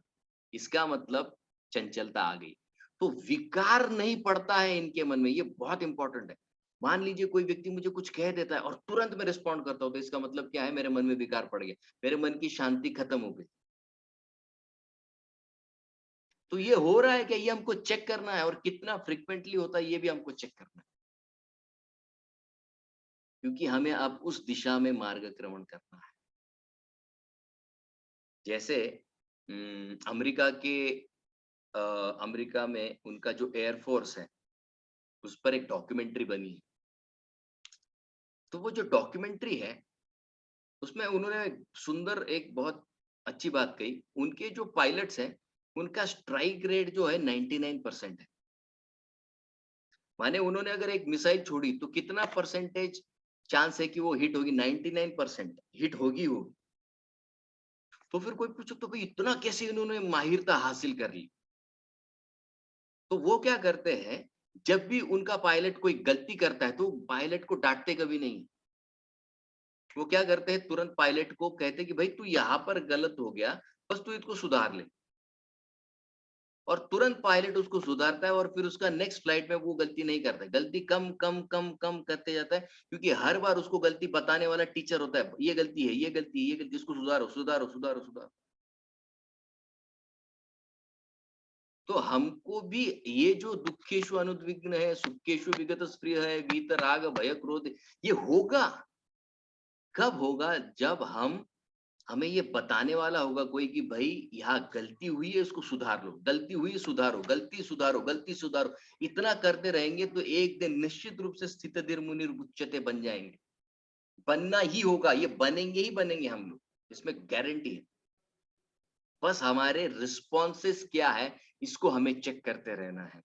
इसका मतलब चंचलता आ गई। तो विकार नहीं पड़ता है इनके मन में, ये बहुत इंपॉर्टेंट है। मान लीजिए कोई व्यक्ति मुझे कुछ कह देता है और तुरंत मैं रिस्पॉन्ड करता हूं, तो इसका मतलब क्या है? मेरे मन में विकार पड़ गया, मेरे मन की शांति खत्म हो गई। तो ये हो रहा है क्या, ये हमको चेक करना है, और कितना फ्रिक्वेंटली होता है ये भी हमको चेक करना है, क्योंकि हमें अब उस दिशा में मार्गक्रमण करना है। जैसे अमेरिका के अमेरिका में उनका जो एयरफोर्स है, उस पर एक डॉक्यूमेंट्री बनी है। तो वो जो डॉक्यूमेंट्री है, उसमें उन्होंने सुंदर एक बहुत अच्छी बात कही। उनके जो पायलट्स हैं, उनका स्ट्राइक रेट जो है 99% है। माने उन्होंने अगर एक मिसाइल छोड़ी तो कितना परसेंटेज चांस है कि वो हिट होगी? 99% हिट होगी होगी। तो फिर कोई पूछो तो भाई इतना कैसे इन्होंने माहिरता हासिल कर ली? तो वो क्या करते हैं, जब भी उनका पायलट कोई गलती करता है तो पायलट को डांटते कभी नहीं। वो क्या करते हैं, तुरंत पायलट को कहते हैं कि भाई तू यहाँ पर गलत हो गया, बस तू इसको सुधार ले। और तुरंत पायलट उसको सुधारता है, और फिर उसका नेक्स्ट फ्लाइट में वो गलती नहीं करता है। गलती कम कम कम कम करते जाता है, क्योंकि हर बार उसको गलती बताने वाला टीचर होता है, ये गलती है, ये गलती है, ये गलती, इसको सुधारो सुधारो सुधारो सुधारो। तो हमको भी ये जो दुखेशु अनुद्विग्न है, सुखेशु विगत स्प्रिय है, वीत राग भय क्रोध, ये होगा। कब होगा? जब हमें ये बताने वाला होगा कोई कि भाई यहाँ गलती हुई है, इसको सुधार लो, गलती हुई है, सुधारो, गलती सुधारो, गलती सुधारो। इतना करते रहेंगे तो एक दिन निश्चित रूप से स्थितधीर मुनि उच्चते बन जाएंगे। बनना ही होगा, ये बनेंगे ही बनेंगे हम लोग, इसमें गारंटी है। बस हमारे रिस्पॉन्सेस क्या है, इसको हमें चेक करते रहना है।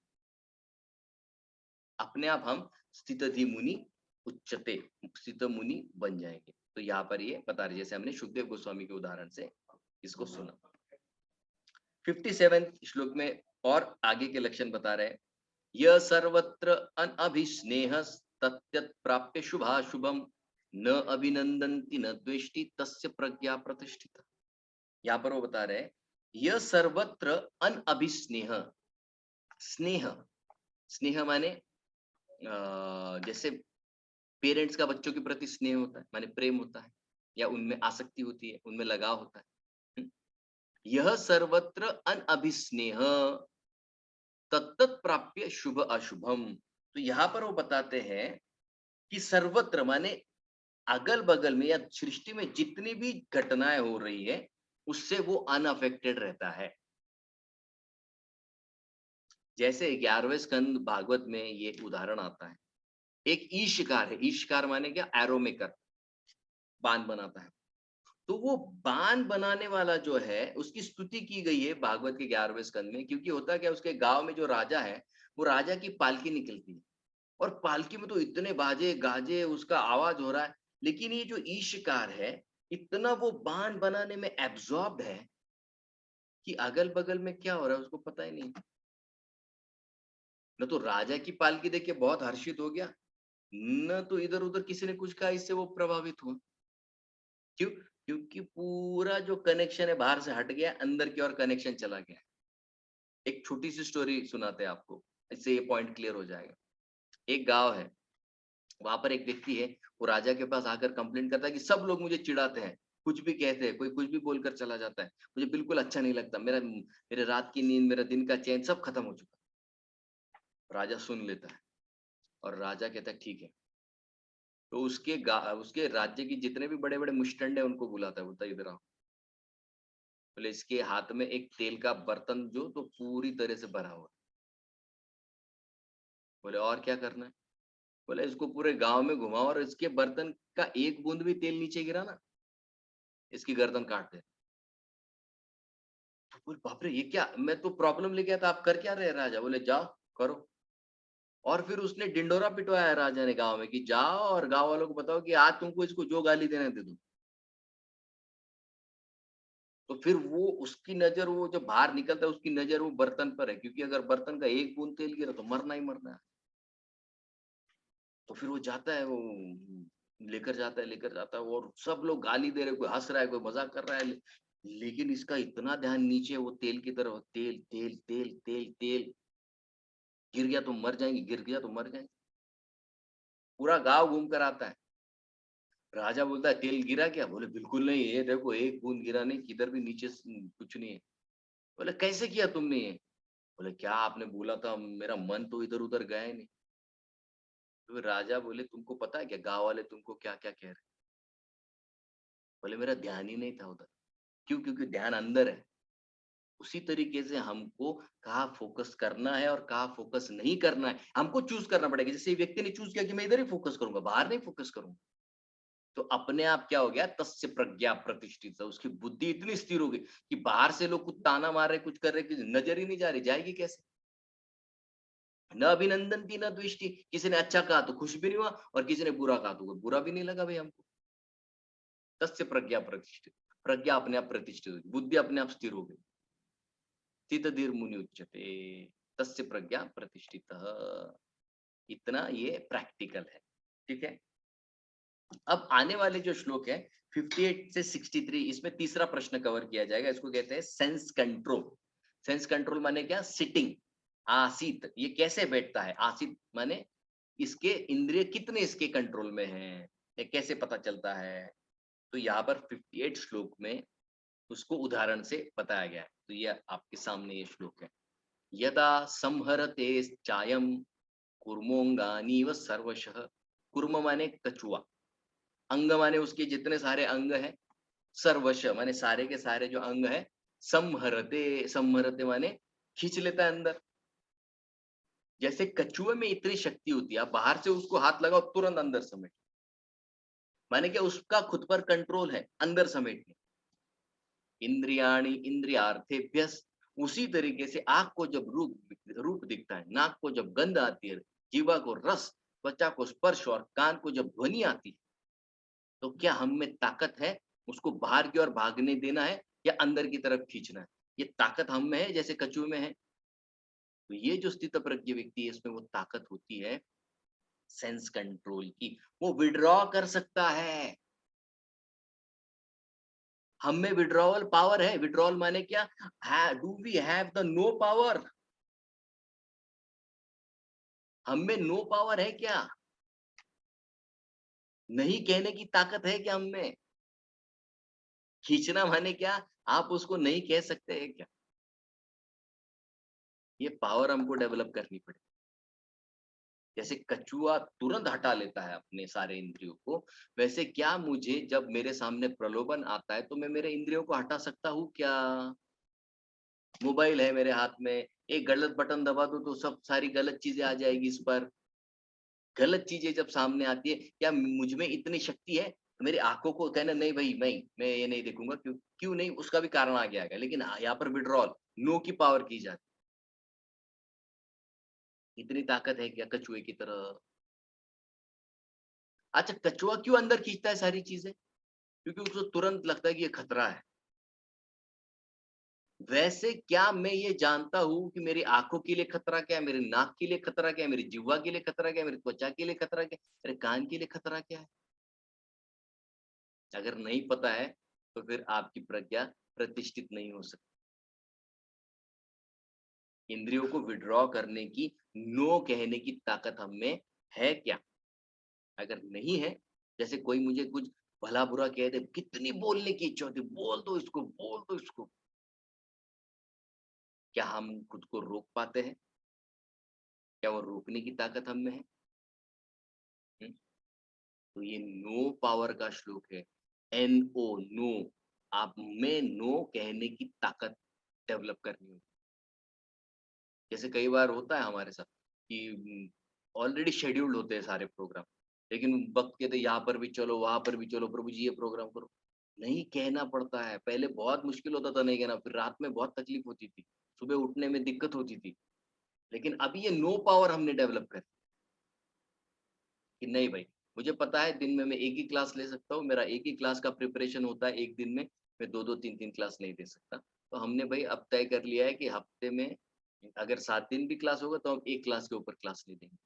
अपने आप हम स्थितधि मुनि उच्चते, स्थित मुनि बन जाएंगे। तो यहाँ पर ये बता रहे, जैसे हमने सुखदेव गोस्वामी के उदाहरण से इसको सुना। 57 श्लोक में और आगे के लक्षण बता रहे हैं। यह सर्वत्र अनभिस्नेह तत्यत प्राप्य शुभाशुभम न अभिनंदन्ति न द्वेष्टि तस्य प्रज्ञा प्रतिष्ठिता। यहाँ पर वो बता रहे हैं, यह सर्वत्र अनअभिस्नेह, स्नेह, स्नेह माने जैसे पेरेंट्स का बच्चों के प्रति स्नेह होता है, माने प्रेम होता है, या उनमें आसक्ति होती है, उनमें लगाव होता है। यह सर्वत्र अनअभिस्नेह तत्त प्राप्य शुभ अशुभम। तो यहाँ पर वो बताते हैं कि सर्वत्र माने अगल बगल में या सृष्टि में जितनी भी घटनाएं हो रही है उससे वो अनअफेक्टेड रहता है। जैसे 11वें स्कंद भागवत में ये उदाहरण आता है। एक ईशकार है, ईशकार माने क्या, एरो मेकर, बाण बनाता है। तो वो बाण बनाने वाला जो है उसकी स्तुति की गई है भागवत के 11वें स्कंद में, क्योंकि होता क्या, उसके गांव में जो राजा है वो राजा की पालकी निकलती है और पालकी में तो इतने बाजे गाजे उसका आवाज हो रहा है, लेकिन ये जो ईशकार है इतना वो बाण बनाने में एब्जॉर्ब्ड है कि अगल बगल में क्या हो रहा है उसको पता ही नहीं। न तो राजा की पालकी देख के बहुत हर्षित हो गया, न तो इधर उधर किसी ने कुछ कहा इससे वो प्रभावित हुआ। क्यों? क्योंकि पूरा जो कनेक्शन है बाहर से हट गया, अंदर की ओर कनेक्शन चला गया। एक छोटी सी स्टोरी सुनाते हैं आपको, इससे ये पॉइंट क्लियर हो जाएगा। एक गांव है, वहां पर एक व्यक्ति है, वो राजा के पास आकर कंप्लेंट करता है कि सब लोग मुझे चिढ़ाते हैं, कुछ भी कहते हैं, कोई कुछ भी बोलकर चला जाता है, मुझे बिल्कुल अच्छा नहीं लगता, मेरा मेरे रात की नींद, मेरा दिन का चैन सब खत्म हो चुका है। राजा सुन लेता है और राजा कहता है ठीक है। तो उसके राज्य की जितने भी बड़े बड़े मुस्टंड है उनको बुलाता है, बोलता है इधर आओ। बोले इसके हाथ में एक तेल का बर्तन जो तो पूरी तरह से भरा हुआ है। बोले और क्या करना है? बोले इसको पूरे गांव में घुमाओ और इसके बर्तन का एक बूंद भी तेल नीचे गिरा ना, इसकी गर्दन काट दे। तो बोले बाप रे, ये क्या, मैं तो प्रॉब्लम लेके आया था, आप कर क्या रहे राजा? बोले जाओ करो। और फिर उसने डिंडोरा पिटवाया राजा ने गांव में कि जाओ और गांव वालों को बताओ कि आज तुमको इसको जो गाली देना है दे दो। तो फिर वो उसकी नजर, वो जब बाहर निकलता है उसकी नजर वो बर्तन पर है, क्योंकि अगर बर्तन का एक बूंद तेल गिरा तो मरना ही मरना है। तो फिर वो जाता है, वो लेकर जाता है और सब लोग गाली दे रहे, कोई हंस रहा है, कोई मजाक कर रहा है, लेकिन इसका इतना ध्यान नीचे वो तेल की तरफ, तेल तेल तेल तेल तेल, गिर गया तो मर जाएंगे, गिर गया तो मर जाएंगे। पूरा गांव घूम कर आता है। राजा बोलता है तेल गिरा क्या? बोले बिल्कुल नहीं, ये देखो एक बूंद गिरा नहीं, किधर भी नीचे कुछ नहीं है। बोले कैसे किया तुमने ये? बोले क्या आपने बोला था, मेरा मन तो इधर उधर गया ही नहीं। तो फिर राजा बोले तुमको पता है क्या गांव वाले तुमको क्या क्या कह रहे? बोले मेरा ध्यान ही नहीं था उधर। क्यों? क्योंकि ध्यान अंदर है। उसी तरीके से हमको कहाँ फोकस करना है और कहाँ फोकस नहीं करना है हमको चूज करना पड़ेगा। जैसे व्यक्ति ने चूज किया कि मैं इधर ही फोकस करूंगा, बाहर नहीं फोकस करूंगा, तो अपने आप क्या हो गया, तस्य प्रज्ञा प्रतिष्ठित, उसकी बुद्धि इतनी स्थिर हो गई कि बाहर से लोग कुछ ताना मार रहे, कुछ कर रहे, कि नजर ही नहीं जा रही, जाएगी कैसे? न अभिनंदन थी न द्वेष्टि, किसी ने अच्छा कहा तो खुश भी नहीं हुआ और किसी ने बुरा कहा तो बुरा भी नहीं लगा भाई हमको। तस्य प्रज्ञा प्रतिष्ठित, प्रज्ञा अपने आप प्रतिष्ठित होगी, बुद्धि अपने आप स्थिर हो गई। स्थित धीर मुनि उच्यते, तस्य प्रज्ञा प्रतिष्ठित। इतना ये प्रैक्टिकल है। ठीक है। अब आने वाले जो श्लोक है 58 से 63, इसमें तीसरा प्रश्न कवर किया जाएगा। इसको कहते हैं सेंस कंट्रोल। सेंस कंट्रोल माने क्या? सिटिंग, आसीत। ये कैसे बैठता है? आसीत माने इसके इंद्रिय कितने इसके कंट्रोल में हैं, ये कैसे पता चलता है? तो यहाँ पर 58 श्लोक में उसको उदाहरण से बताया गया है। तो ये आपके सामने ये श्लोक है। यदा संहरते चायम कुर्मोंगानीव सर्वशः। कुर्म माने कछुआ, अंग माने उसके जितने सारे अंग हैं, सर्वश माने सारे के सारे जो अंग है, संहरते, संहरते माने खींच लेता है अंदर। जैसे कछुए में इतनी शक्ति होती है, आप बाहर से उसको हाथ लगाओ तुरंत अंदर समेट, माने क्या उसका खुद पर कंट्रोल है अंदर समेटने। इंद्रियाणि इंद्रियार्थेभ्यस, उसी तरीके से आँख को जब रूप दिखता है, नाक को जब गंध आती है, जीवा को रस, त्वचा को स्पर्श और कान को जब ध्वनि आती है, तो क्या हम में ताकत है उसको बाहर की ओर भागने देना है या अंदर की तरफ खींचना है? ये ताकत हम में है जैसे कछुए में है। तो ये जो स्थित प्रज्ञ व्यक्ति है इसमें वो ताकत होती है सेंस कंट्रोल की, वो विड्रॉ कर सकता है। हम में विड्रॉवल पावर है। विड्रॉल माने क्या? Do we have the no power? हम में नो पावर है क्या? नहीं कहने की ताकत है क्या हम में? खींचना माने क्या? आप उसको नहीं कह सकते हैं क्या? ये पावर हमको डेवलप करनी पड़ेगी। जैसे कछुआ तुरंत हटा लेता है अपने सारे इंद्रियों को, वैसे क्या मुझे जब मेरे सामने प्रलोभन आता है तो मैं मेरे इंद्रियों को हटा सकता हूँ क्या? मोबाइल है मेरे हाथ में, एक गलत बटन दबा दो तो सब सारी गलत चीजें आ जाएगी इस पर। गलत चीजें जब सामने आती है, क्या मुझ में इतनी शक्ति है? मेरी आँखों को कहना नहीं भई नहीं, मैं ये नहीं देखूँगा, क्यों क्यों नहीं? उसका भी कारण आगे आएगा। लेकिन यहाँ पर विथड्रॉल, नो की पावर की जाती है। इतनी ताकत है क्या कछुए की तरह? अच्छा, कछुआ क्यों अंदर खींचता है सारी चीज़ें? क्योंकि उसको तुरंत लगता है कि ये खतरा है। वैसे क्या मैं ये जानता हूँ कि मेरी आँखों के लिए खतरा क्या है, मेरे नाक के लिए खतरा क्या है, मेरी जिह्वा के लिए खतरा क्या है, मेरी त्वचा के लिए खतरा क्या है, मेरे कान के लिए खतरा क्या है? अगर नहीं पता है, तो फिर आपकी प्रज्ञा प्रतिष्ठित नहीं हो सकती। इंद्रियों को विथड्रॉ करने की, नो कहने की ताकत हम में है क्या? अगर नहीं है, जैसे कोई मुझे कुछ भला-बुरा कह दे, कितनी बोलने की इच्छा होती है, बोल दो इसको। क्या हम खुद को रोक पाते हैं? क्या वो रोकने की ताकत हम में है? हुँ? तो ये नो पावर का श्लोक है। एन-ओ, नो। आप में नो कहने की ताकत डेवलप करनी होगी। जैसे कई बार होता है हमारे साथ कि ऑलरेडी शेड्यूल्ड होते हैं सारे प्रोग्राम, लेकिन वक़्त कहते यहाँ पर भी चलो, वहाँ पर भी चलो, प्रभु जी ये प्रोग्राम करो। नहीं कहना पड़ता है, पहले बहुत मुश्किल होता था नहीं कहना, फिर रात में बहुत तकलीफ होती थी, सुबह उठने में दिक्कत होती थी। लेकिन अभी ये नो पावर हमने डेवलप कर कि नहीं भाई, मुझे पता है दिन में मैं एक ही क्लास ले सकता हूँ, मेरा एक ही क्लास का प्रिपरेशन होता है एक दिन में, मैं 2-2 3-3 क्लास नहीं दे सकता। तो हमने भाई अब तय कर लिया है कि हफ्ते में अगर 7 दिन भी क्लास होगा तो हम 1 क्लास के ऊपर क्लास नहीं देंगे।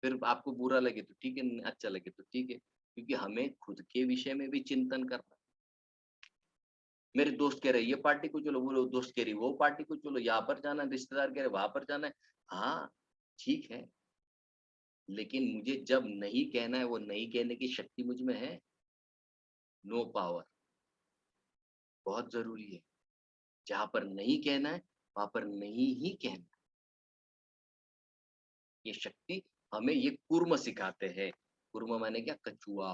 फिर आपको बुरा लगे तो ठीक है, अच्छा लगे तो ठीक है, क्योंकि हमें खुद के विषय में भी चिंतन करना है। मेरे दोस्त कह रहे हैं ये पार्टी को चलो, वो दोस्त कह रही है वो पार्टी को चलो, यहाँ पर जाना है, रिश्तेदार कह रहे वहाँ पर जाना है। हाँ, ठीक है, लेकिन मुझे जब नहीं कहना है, वो नहीं कहने की शक्ति मुझ में है। नो पावर बहुत ज़रूरी है। जहाँ पर नहीं कहना है, वहाँ पर नहीं ही कहना है। ये शक्ति हमें ये कूर्म सिखाते हैं। कूर्म माने क्या? कछुआ।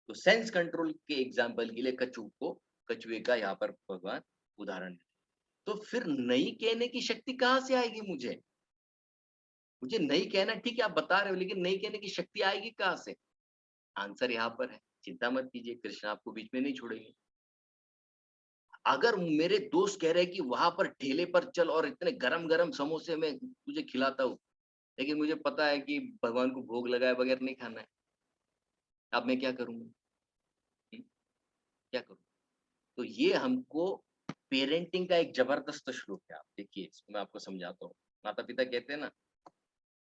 तो सेंस कंट्रोल के एग्ज़ाम्पल के लिए कछुए का यहाँ पर भगवान उदाहरण देते हैं। तो फिर नहीं कहने की शक्ति कहाँ से आएगी मुझे? मुझे नहीं कहना ठीक है, आप बता रहे हो, लेकिन नहीं कहने की शक्ति आएगी कहाँ से? आंसर यहाँ पर है। चिंता मत कीजिए, कृष्ण आपको बीच में नहीं छोड़ेंगे। अगर मेरे दोस्त कह रहे हैं कि वहाँ पर ठेले पर चल और इतने गरम-गरम समोसे मैं तुझे खिलाता हूँ, लेकिन मुझे पता है कि भगवान को भोग लगाए बगैर नहीं खाना है। अब मैं क्या करूँगा? हुँ, क्या करूँ? तो ये हमको पेरेंटिंग का एक ज़बरदस्त श्लोक है। आप देखिए, इसको मैं आपको समझाता हूँ। माता-पिता कहते हैं ना,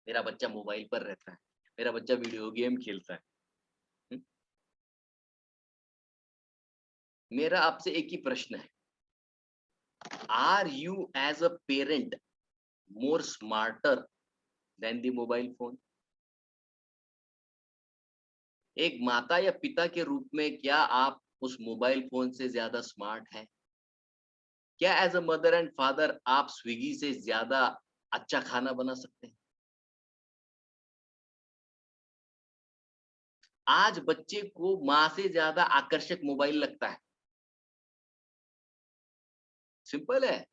मेरा बच्चा मोबाइल पर रहता है, मेरा बच्चा वीडियो गेम खेलता है। हुँ, मेरा आपसे एक ही प्रश्न है, are you as a parent more smarter than the mobile phone? एक माता या पिता के रूप में क्या आप उस मोबाइल फ़ोन से ज़्यादा स्मार्ट हैं? क्या as a mother and father आप स्विगी से ज़्यादा अच्छा खाना बना सकते हैं? आज बच्चे को माँ से ज़्यादा आकर्षक मोबाइल लगता है। सिंपल है,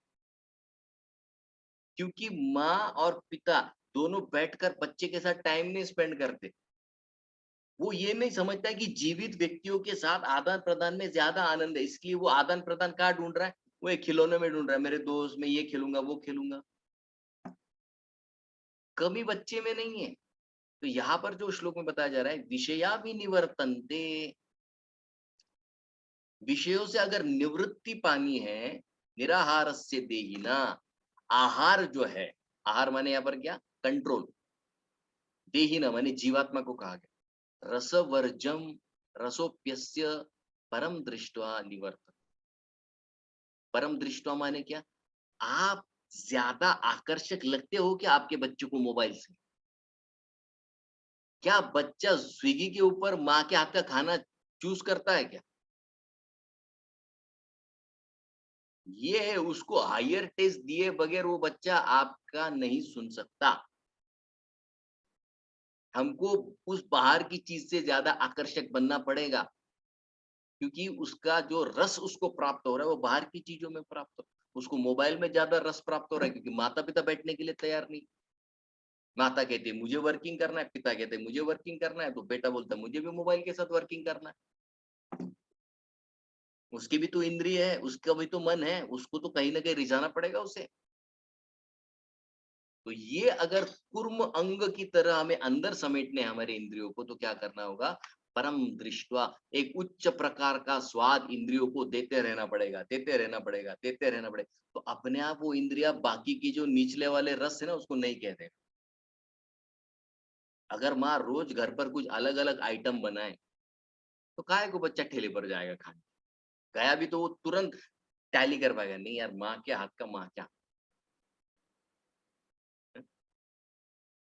क्योंकि माँ और पिता दोनों बैठकर बच्चे के साथ टाइम नहीं स्पेंड करते। वो ये नहीं समझता है कि जीवित व्यक्तियों के साथ आदान-प्रदान में ज़्यादा आनंद है, इसलिए वो आदान-प्रदान कहाँ ढूँढ रहा है? वो एक खिलौने में ढूँढ रहा है, मेरे दोस्त मैं ये खेलूँगा, वो खेलूँगा। कमी बच्चे में नहीं है। तो यहाँ पर जो श्लोक में बताया जा रहा है, विषयाभिनिवर्तन्ते, विषयों से अगर निवृत्ति पानी है, निराहारस्य देहिना, आहार जो है, आहार माने यहाँ पर क्या? कंट्रोल, देहिना माने जीवात्मा को कहा गया। रसवर्जम रसोप्यस्य परम दृष्ट्वा निवर्तते। परम दृष्ट्वा माने क्या? आप ज़्यादा आकर्षक लगते हो क्या आपके बच्चे को मोबाइल से? क्या बच्चा स्विगी के ऊपर माँ के हाथ का खाना चूज़ करता है क्या? ये है, उसको हायर टेस्ट दिए बगैर वो बच्चा आपका नहीं सुन सकता। हमको उस बाहर की चीज से ज्यादा आकर्षक बनना पड़ेगा, क्योंकि उसका जो रस उसको प्राप्त हो रहा है वो बाहर की चीजों में प्राप्त हो। उसको मोबाइल में ज्यादा रस प्राप्त हो रहा है, क्योंकि माता पिता बैठने के लिए तैयार नहीं। माता कहती है मुझे वर्किंग करना है, पिता कहते हैं मुझे वर्किंग करना है, तो बेटा बोलता है मुझे भी मोबाइल के साथ वर्किंग करना है। उसकी भी तो इंद्रिय है, उसका भी तो मन है, उसको तो कहीं ना कहीं रिझाना पड़ेगा उसे। तो ये अगर कूर्म अंग की तरह हमें अंदर समेटने हैं हमारे इंद्रियों को, तो क्या करना होगा? परम दृष्टवा, एक उच्च प्रकार का स्वाद इंद्रियों को देते रहना पड़ेगा, देते रहना पड़ेगा, देते रहना पड़ेगा। तो अपने आप वो इंद्रिया बाकी की जो निचले वाले रस है ना उसको नहीं कहते। अगर माँ रोज घर पर कुछ अलग अलग आइटम बनाए, तो काहे को बच्चा ठेले पर जाएगा खाने? गया भी तो वो तुरंत टैली कर पाएगा, नहीं यार माँ के हाथ का माँ क्या।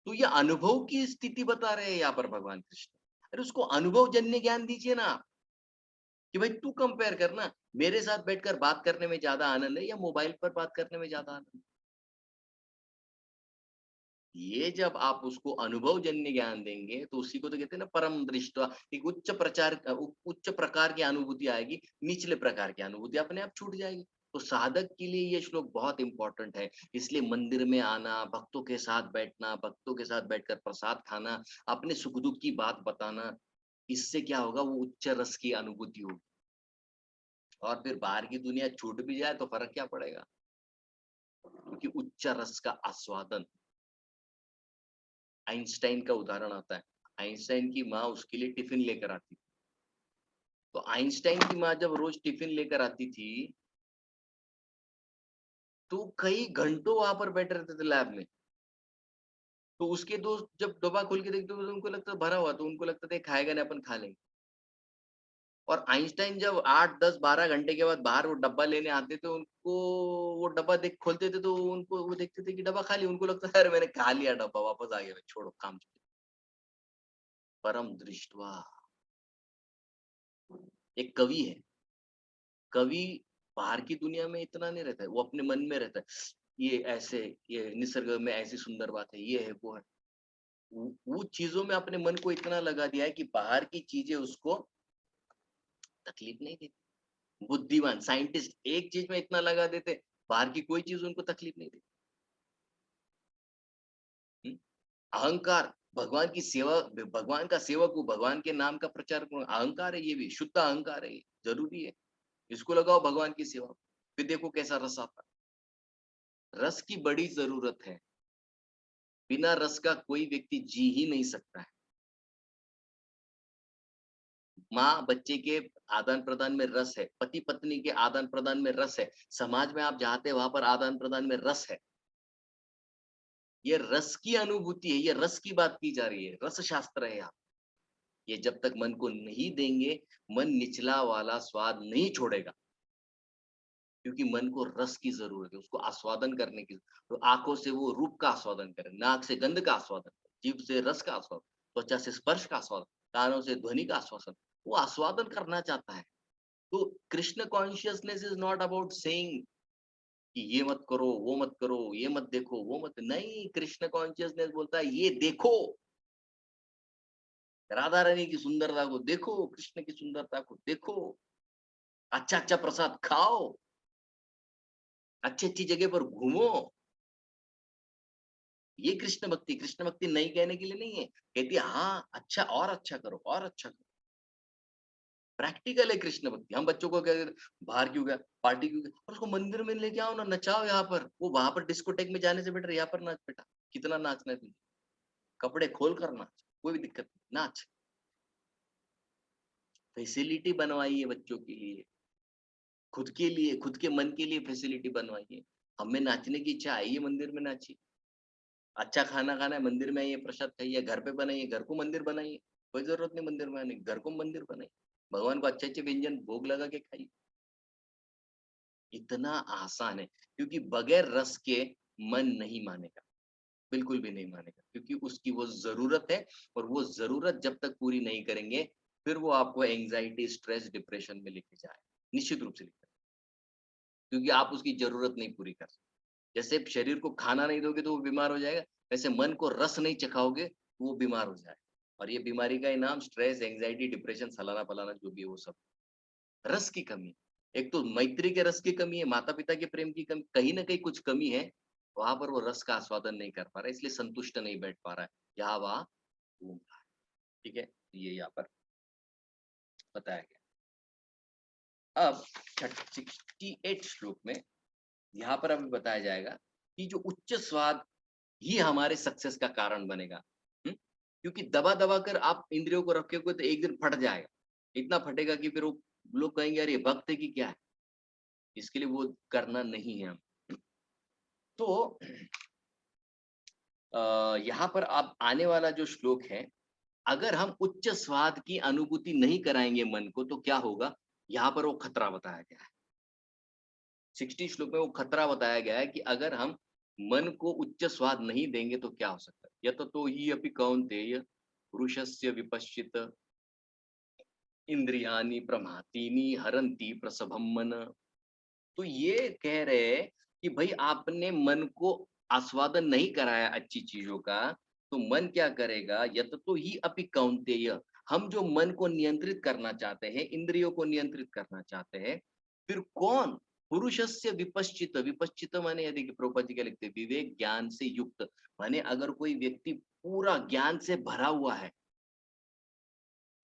तो ये अनुभव की स्थिति बता रहे हैं यहाँ पर भगवान कृष्ण। अरे उसको अनुभव जन्य ज्ञान दीजिए ना आप, कि भाई तू कंपेयर करना, मेरे साथ बैठकर बात करने में ज्यादा आनंद है या मोबाइल पर बात करने में ज्यादा आनंद है? ये जब आप उसको अनुभव जन्य ज्ञान देंगे, तो उसी को तो कहते हैं ना परम दृष्टवा। एक उच्च प्रकार की अनुभूति आएगी, निचले प्रकार की अनुभूति अपने आप छूट जाएगी। तो साधक के लिए ये श्लोक बहुत इंपॉर्टेंट है। इसलिए मंदिर में आना, भक्तों के साथ बैठना, भक्तों के साथ बैठकर प्रसाद खाना, अपने सुख दुख की बात बताना, इससे क्या होगा? वो उच्च रस की अनुभूति होगी। और फिर बाहर की दुनिया छूट भी जाए तो फर्क क्या पड़ेगा? क्योंकि उच्च रस का आस्वादन। आइंस्टाइन का उदाहरण आता है। आइंस्टाइन की माँ उसके लिए टिफिन लेकर आती थी। तो आइंस्टाइन की माँ जब रोज टिफिन लेकर आती थी, तो कई घंटों वहां पर बैठे रहते थे लैब में। तो उसके दोस्त जब डब्बा खोल के देखते तो उनको लगता भरा हुआ, तो उनको लगता था ये खाएगा नहीं, अपन खा लेंगे। और आइंस्टाइन जब 8 10 12 घंटे के बाद बाहर वो डब्बा लेने आते थे, उनको वो डब्बा देख खोलते थे तो उनको वो देखते थे कि डब्बा खाली, उनको लगता है अरे मैंने खा लिया डब्बा, वापस आ गया मैं, छोड़ो काम। परम दृष्टवा। एक कवि है, कवि बाहर की दुनिया में इतना नहीं रहता है, वो अपने मन में रहता है। ये ऐसे, ये निसर्ग में ऐसी सुंदर बात है, ये है वो है। वो चीजों में अपने मन को इतना लगा दिया है कि बाहर की चीजें उसको तकलीफ नहीं देती। बुद्धिमान साइंटिस्ट एक चीज में इतना लगा देते, बाहर की कोई चीज उनको तकलीफ नहीं देती। हम्म? अहंकार, भगवान की सेवा, भगवान का सेवक हूँ, भगवान के नाम का प्रचार करूँ, अहंकार है, ये भी शुद्ध अहंकार है, ये जरूरी है। इसको लगाओ भगवान की सेवा, फिर देखो कैसा रस आता है। रस की बड़ी जरूरत है। बिना रस का कोई व्यक्ति जी ही नहीं सकता है। माँ बच्चे के आदान प्रदान में रस है, पति पत्नी के आदान प्रदान में रस है, समाज में आप जाते हैं वहां पर आदान प्रदान में रस है। ये रस की अनुभूति है, ये रस की बात की जा रही है, रस शास्त्र है यहाँ। ये जब तक मन को नहीं देंगे, मन निचला वाला स्वाद नहीं छोड़ेगा। क्योंकि मन को रस की जरूरत है, उसको आस्वादन करने की। तो आंखों से वो रूप का आस्वादन करे, नाक से गंध का आस्वादन करे, जीभ से रस का आस्वादन, त्वचा से स्पर्श का आस्वादन, कानों से ध्वनि का आस्वादन, वो आस्वादन करना चाहता है। तो Krishna consciousness is not about saying कि ये मत करो, वो मत करो, ये मत देखो, वो मत नहीं। कृष्ण कॉन्शियसनेस बोलता है ये देखो, राधा रानी की सुंदरता को देखो, कृष्ण की सुंदरता को देखो, अच्छा अच्छा प्रसाद खाओ, अच्छी अच्छी जगह पर घूमो। ये कृष्ण भक्ति नहीं कहने के लिए नहीं है, कहती है हाँ अच्छा और अच्छा करो और अच्छा करो। प्रैक्टिकल है कृष्ण भक्ति। हम बच्चों को क्या कहते हैं, बाहर क्यों गया, पार्टी क्यों गया, और उसको मंदिर में लेके आओ ना, नचाओ यहाँ पर। वो वहां पर डिस्कोटेक में जाने से बेटर यहाँ पर नाच बेटा। कितना नाचना है तुझे, कपड़े खोल कर नाच, कोई भी दिक्कत नहीं, नाच। फैसिलिटी बनवाइए बच्चों के लिए, खुद के लिए, खुद के मन के लिए फैसिलिटी बनवाइए। हमें नाचने की इच्छा, आइए मंदिर में नाचिए। अच्छा खाना खाना है, मंदिर में आइए, प्रसाद खाइए, घर पे बनाइए, घर को मंदिर बनाइए। कोई जरूरत नहीं मंदिर में आने की, घर को मंदिर बनाइए। भगवान को अच्छे अच्छे व्यंजन भोग लगा के खाइए। इतना आसान है, क्योंकि बगैर रस के मन नहीं मानेगा, बिल्कुल भी नहीं मानेगा, क्योंकि उसकी वो जरूरत है। और वो जरूरत जब तक पूरी नहीं करेंगे, फिर वो आपको एंजाइटी, स्ट्रेस, डिप्रेशन में लेके जाए, निश्चित रूप से लेकर। क्योंकि आप उसकी जरूरत नहीं पूरी कर सकते। जैसे शरीर को खाना नहीं दोगे तो वो बीमार हो जाएगा, वैसे मन को रस नहीं चखाओगे, वो बीमार हो जाए। और ये बीमारी का ही नाम स्ट्रेस, एंजाइटी, डिप्रेशन, फलाना फलाना जो भी है वो सब। रस की कमी, एक तो मैत्री के रस की कमी है, माता पिता के प्रेम की कमी, कहीं ना कहीं कुछ कमी है, वहां पर वो रस का आस्वादन नहीं कर पा रहा है, इसलिए संतुष्ट नहीं बैठ पा रहा है, यहाँ वहां घूम रहा है। ठीक है, ये यहाँ पर बताया गया। अब 68 श्लोक में यहाँ पर अभी बताया जाएगा कि जो उच्च स्वाद ही हमारे सक्सेस का कारण बनेगा। क्योंकि दबा दबा कर आप इंद्रियों को रखोगे तो एक दिन फट जाएगा, इतना फटेगा कि फिर वो लोग कहेंगे अरे भक्त है कि क्या है, इसके लिए वो करना नहीं है हम। तो यहाँ पर आप आने वाला जो श्लोक है, अगर हम उच्च स्वाद की अनुभूति नहीं कराएंगे मन को तो क्या होगा, यहाँ पर वो खतरा बताया गया है। 60 श्लोक में वो खतरा बताया गया है कि अगर हम मन को उच्च स्वाद नहीं देंगे तो क्या हो सकता है। यत तो ही अपि कौन्तेय पुरुषस्य विपश्चित इंद्रियाणि प्रमाथीनि हरन्ति प्रसभम मन। तो ये कह रहे हैं कि भाई आपने मन को आस्वादन नहीं कराया अच्छी चीजों का, तो मन क्या करेगा, यत तो ही अपि कौन्तेय, हम जो मन को नियंत्रित करना चाहते हैं, इंद्रियों को नियंत्रित करना चाहते हैं, फिर कौन, पुरुषस्य विपश्चित, विपश्चित माने यदि प्रभुपाद जी क्या लिखते हैं, विवेक ज्ञान से युक्त, माने अगर कोई व्यक्ति पूरा ज्ञान से भरा हुआ है,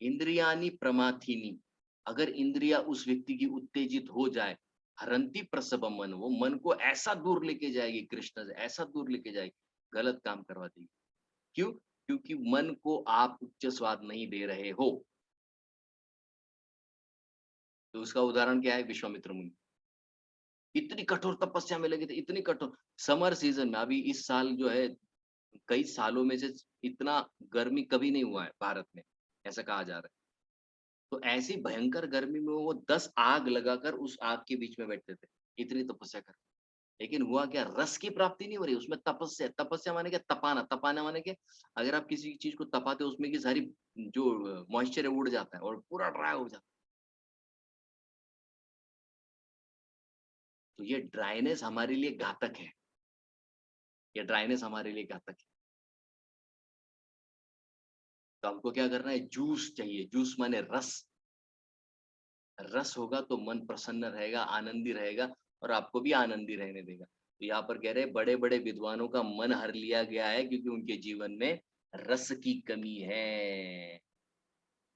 इंद्रियानी प्रमाथीनी, अगर इंद्रिया उस व्यक्ति की उत्तेजित हो जाए, हरंती प्रसव मन, वो मन को ऐसा दूर लेके जाएगी कृष्ण से, ऐसा दूर लेके जाएगी, गलत काम करवा देगी। क्यों? क्योंकि मन को आप उच्च स्वाद नहीं दे रहे हो। तो उसका उदाहरण क्या है, विश्वामित्र मुनि इतनी कठोर तपस्या में लगे थे, इतनी कठोर, समर सीजन में, अभी इस साल जो है कई सालों में से इतना गर्मी कभी नहीं हुआ है भारत में, ऐसा कहा जा रहा है। तो ऐसी भयंकर गर्मी में वो 10 आग लगाकर उस आग के बीच में बैठते थे, इतनी तपस्या कर। लेकिन हुआ क्या, रस की प्राप्ति नहीं हो रही, उसमें तपस्या, तपस्या माने क्या, तपाना, तपाना माने क्या, अगर आप किसी चीज को तपाते हो उसमें की सारी जो मॉइस्चर है उड़ जाता है और पूरा ड्राई हो जाता है। तो ये ड्राइनेस हमारे लिए घातक है, ये ड्राइनेस हमारे लिए घातक है। तो हमको क्या करना है, जूस चाहिए, जूस माने रस, रस होगा तो मन प्रसन्न रहेगा, आनंदी रहेगा और आपको भी आनंदी रहने देगा। तो यहाँ पर कह रहे हैं बड़े-बड़े विद्वानों का मन हर लिया गया है क्योंकि उनके जीवन में रस की कमी है।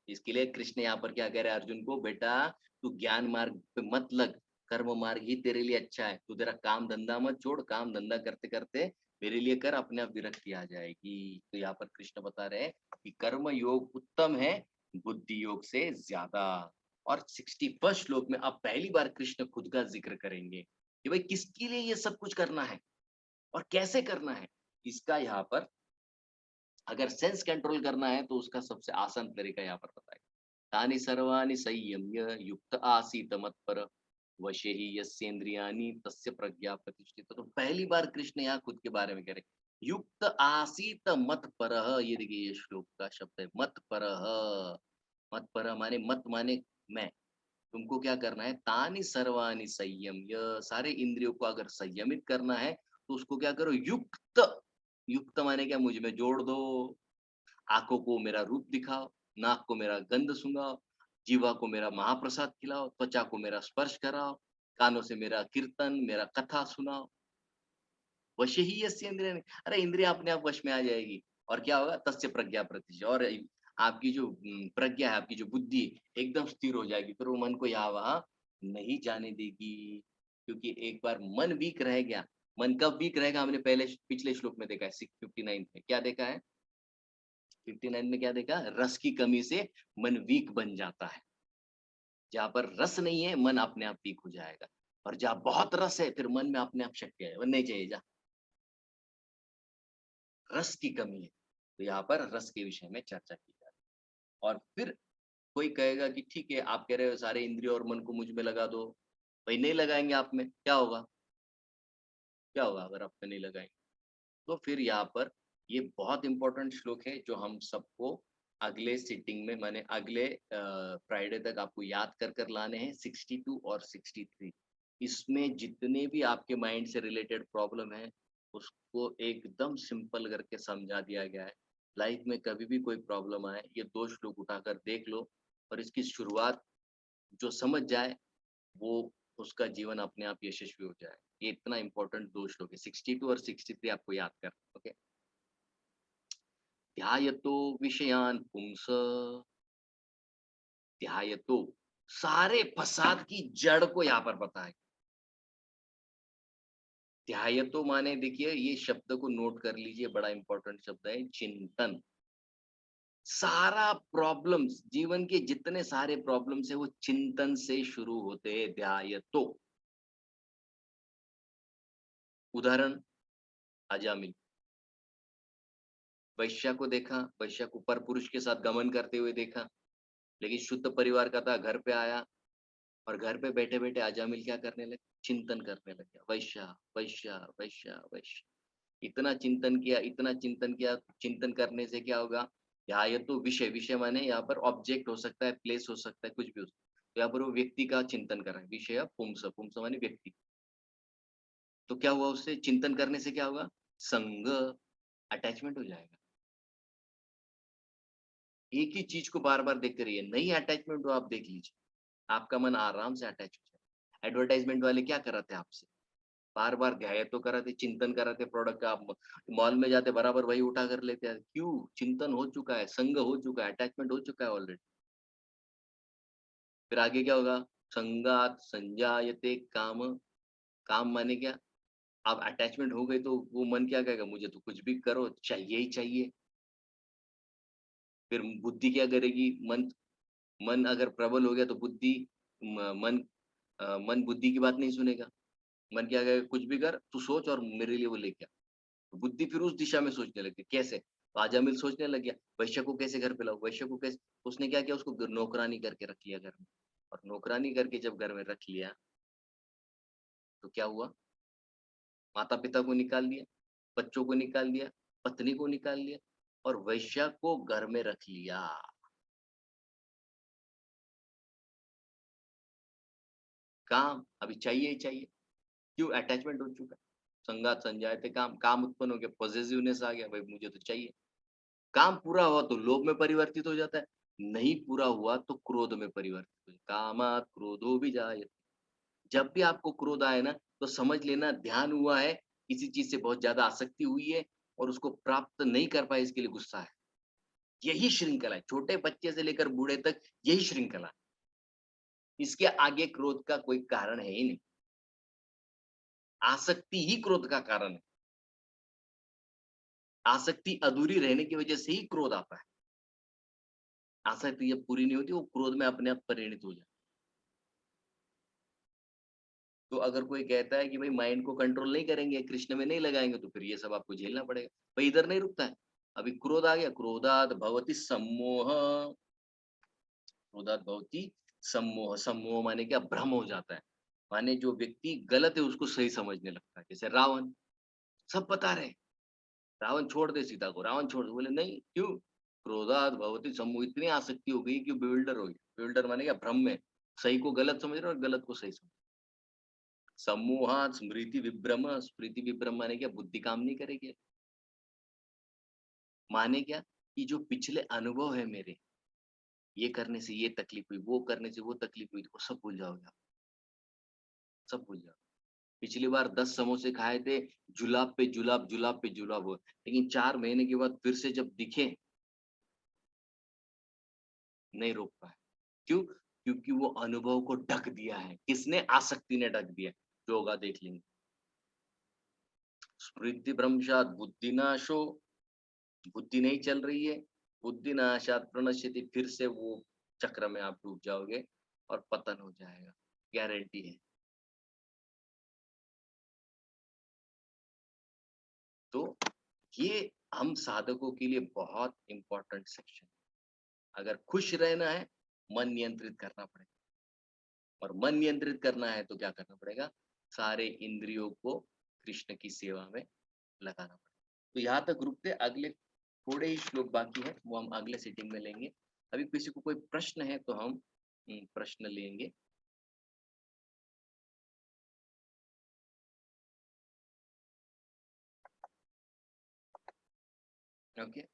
इसके लिए कृष्ण यहाँ पर क्या कह रहे हैं अर्जुन को, बेटा तू ज्ञान मार्ग पे मत लग, कर्म मार्ग ही तेरे लिए अच्छा है। तू तेरा काम धंधा मत छोड़, काम धंधा करते करते मेरे लिए कर, अपने आप विरक्ति आ जाएगी। तो यहाँ पर कृष्ण बता रहे हैं कि कर्म योग उत्तम है बुद्धि योग से ज्यादा। और 61 श्लोक में अब पहली बार कृष्ण खुद का जिक्र करेंगे कि भाई किसके लिए ये सब कुछ करना है और कैसे करना है। इसका यहाँ पर अगर सेंस कंट्रोल करना है तो उसका सबसे आसान तरीका यहाँ पर बताएगा। तानि सर्वाणि संयम्य युक्त आसीत मत्पर वशे ही यस्येन्द्रियाणि तस्य प्रज्ञा प्रतिष्ठित। तो पहली बार कृष्ण यहाँ खुद के बारे में कह रहे, युक्त आसीत मत पर, ये देखिए ये श्लोक का शब्द है मत पर। मत पर माने मत माने मैं, तुमको क्या करना है, तानि सर्वाणि संयम्य, सारे इंद्रियों को अगर संयमित करना है तो उसको क्या करो, युक्त, युक्त माने क्या, मुझ में जोड़ दो। आंखों को मेरा रूप दिखाओ, नाक को मेरा गंध सूंघाओ, जीवा को मेरा महाप्रसाद खिलाओ, त्वचा को मेरा स्पर्श कराओ, कानों से मेरा कीर्तन, मेरा कथा सुनाओ। वश ही यस्य इंद्रिय, अरे इंद्रिय अपने आप वश में आ जाएगी। और क्या होगा, तस्य प्रज्ञा प्रतिष्ठा, और आपकी जो प्रज्ञा है, आपकी जो बुद्धि एकदम स्थिर हो जाएगी, फिर वो मन को यहाँ वहां नहीं जाने देगी। क्योंकि एक बार मन वीक रह गया, मन कब वीक रहेगा, हमने पहले पिछले श्लोक में देखा है 659 में, क्या देखा है 59 में, क्या देखा, रस की कमी से मन वीक बन जाता है। जहाँ पर रस नहीं है मन अपने आप वीक हो जाएगा, और जहाँ बहुत रस है फिर मन में अपने आप शक्ति है, वो नहीं चाहिए जा, रस की कमी है। तो यहाँ पर रस के विषय में चर्चा की जाए। और फिर कोई कहेगा कि ठीक है आप कह रहे हो सारे इंद्रिय और मन को मुझ में लगा दो, भाई नहीं लगाएंगे आप में, क्या होगा, क्या होगा अगर आप में नहीं लगाएंगे। तो फिर यहाँ पर ये बहुत इंपॉर्टेंट श्लोक है जो हम सबको अगले सिटिंग में, माने अगले फ्राइडे तक आपको याद कर कर लाने हैं, 62 और 63। इसमें जितने भी आपके माइंड से रिलेटेड प्रॉब्लम है उसको एकदम सिंपल करके समझा दिया गया है। लाइफ में कभी भी कोई प्रॉब्लम आए, ये 2 श्लोक उठाकर देख लो और इसकी शुरुआत जो समझ जाए वो उसका जीवन अपने आप यशस्वी हो जाए। ये इतना इम्पोर्टेंट 2 श्लोक है। 62 और 63 आपको याद करना, ओके? ध्यायतो विषयान पुंस, ध्यायतो, सारे फसाद की जड़ को यहाँ पर बताया। ध्यायतो माने देखिए ये शब्द को नोट कर लीजिए, बड़ा इंपॉर्टेंट शब्द है चिंतन। सारा प्रॉब्लम्स, जीवन के जितने सारे प्रॉब्लम्स है वो चिंतन से शुरू होते हैं, ध्यायतो। उदाहरण, अजामिल, वैश्या को देखा, वैश्या को परपुरुष के साथ गमन करते हुए देखा, लेकिन शुद्ध परिवार का था, घर पे आया और घर पे बैठे-बैठे अजामिल क्या करने लगे? चिंतन करने लग गया, वैश्या, वैश्या, वैश्या, वैश्या। इतना चिंतन किया, इतना चिंतन किया, चिंतन करने से क्या होगा? ध्यायतो विषय, विषय माने यहाँ पर ऑब्जेक्ट हो सकता है, प्लेस हो सकता है, कुछ भी हो सकता है। तो यहाँ पर वो व्यक्ति का चिंतन कर रहा है, विषय पुंस, पुंस माने व्यक्ति। तो क्या हुआ उससे चिंतन करने से क्या होगा? संग, अटैचमेंट हो जाएगा। एक ही चीज को बार-बार देखते रहिए, नई अटैचमेंट हो आप देख लीजिए, आपका मन आराम से अटैच हो जाए। एडवर्टाइजमेंट वाले क्या कराते हैं आपसे? बार-बार ध्याय तो कराते, चिंतन कराते प्रोडक्ट का, आप मॉल में जाते बराबर वही उठा कर लेते हैं। क्यों? चिंतन हो चुका है, संग हो चुका है, अटैचमेंट हो चुका है ऑलरेडी। फिर आगे क्या होगा? संगात संजायते काम, काम माने क्या? अब अटैचमेंट हो गई तो वो मन क्या कहेगा? मुझे तो कुछ भी करो, चाहिए ही चाहिए। फिर बुद्धि क्या करेगी? मन, मन अगर प्रबल हो गया तो बुद्धि, मन, मन बुद्धि की बात नहीं सुनेगा। मन क्या कहेगा? कुछ भी कर, तू सोच और मेरे लिए वो लेके आ। तो बुद्धि फिर उस दिशा में सोचने लगती है, कैसे? तो आजामिल सोचने लग गया, वैश्य को कैसे घर पे लाऊं, वैश्य को कैसे? तो उसने क्या किया? उसको नौकरानी करके रख लिया घर में। और नौकरानी करके जब घर में रख लिया तो क्या हुआ? माता पिता को निकाल दिया, बच्चों को निकाल दिया, पत्नी को निकाल लिया और वैश्या को घर में रख लिया। काम अभी चाहिए ही चाहिए। क्यों? अटैचमेंट हो चुका है। संगात संजायते काम, काम उत्पन्न हो गया, पॉसेसिवनेस आ गया, भाई मुझे तो चाहिए। काम पूरा हुआ तो लोभ में परिवर्तित हो जाता है, नहीं पूरा हुआ तो क्रोध में परिवर्तित हो जाता है। कामात् क्रोधो विजायते। जब भी आपको क्रोध आए ना तो समझ लेना ध्यान हुआ है, किसी चीज से बहुत ज्यादा आसक्ति हुई है और उसको प्राप्त नहीं कर पाए, इसके लिए गुस्सा है। यही श्रृंखला है, छोटे बच्चे से लेकर बूढ़े तक यही श्रृंखला है। इसके आगे क्रोध का कोई कारण है ही नहीं। आसक्ति ही क्रोध का कारण है। आसक्ति अधूरी रहने की वजह से ही क्रोध आता है। आसक्ति जब पूरी नहीं होती वो क्रोध में अपने आप परिणित हो जाती है। तो अगर कोई कहता है कि भाई माइंड को कंट्रोल नहीं करेंगे, कृष्ण में नहीं लगाएँगे तो फिर ये सब आपको झेलना पड़ेगा। भाई इधर नहीं रुकता है। अभी क्रोध आ गया, क्रोधात् भवति सम्मोह, क्रोधात् भवति सम्मोह, सम्मोह माने क्या? भ्रम हो जाता है। माने जो व्यक्ति गलत है उसको सही समझने लगता है। जैसे रावण, सब बता रहे हैं, रावण छोड़ दे सीता को, रावण छोड़ दे, बोले नहीं, क्यों? क्रोधात् भवति सम्मोह, इतनी आसक्ति हो गई कि बेविल्डर हो गया। बेविल्डर माने क्या? भ्रम में, सही को गलत समझ रहे हो और गलत को सही समझ। सम्मोहात् स्मृति विभ्रम, स्मृति विभ्रम माने क्या? बुद्धि काम नहीं करेगी। माने क्या? कि जो पिछले अनुभव है मेरे, ये करने से ये तकलीफ हुई, वो करने से वो तकलीफ हुई, वो सब भूल जाओगे आप, सब भूल जाओ। पिछली बार 10 समोसे खाए थे, जुलाब पे जुलाब, जुलाब पे जुलाब हुआ, लेकिन 4 महीने के बाद फिर से जब दिखे, नहीं रोक पाए। क्यों? क्योंकि वो अनुभव को ढक दिया है। किसने? आसक्ति ने ढक दिया। जो होगा देख लेंगे। स्मृति भ्रंशात् बुद्धिनाशो, बुद्धि नहीं चल रही है, बुद्धि नाशात् प्रणश्यति, फिर से वो चक्र में आप डूब जाओगे और पतन हो जाएगा, गारंटी है। तो ये हम साधकों के लिए बहुत इंपॉर्टेंट सेक्शन। अगर खुश रहना है, मन नियंत्रित करना पड़ेगा और मन नियंत्रित करना है तो क्या करना पड़ेगा? सारे इंद्रियों को कृष्ण की सेवा में लगाना पड़ेगा। तो यहाँ तक रुकते, अगले थोड़े ही श्लोक बाकी है, वो हम अगले सीटिंग में लेंगे। अभी किसी को कोई प्रश्न है तो हम प्रश्न लेंगे। ओके।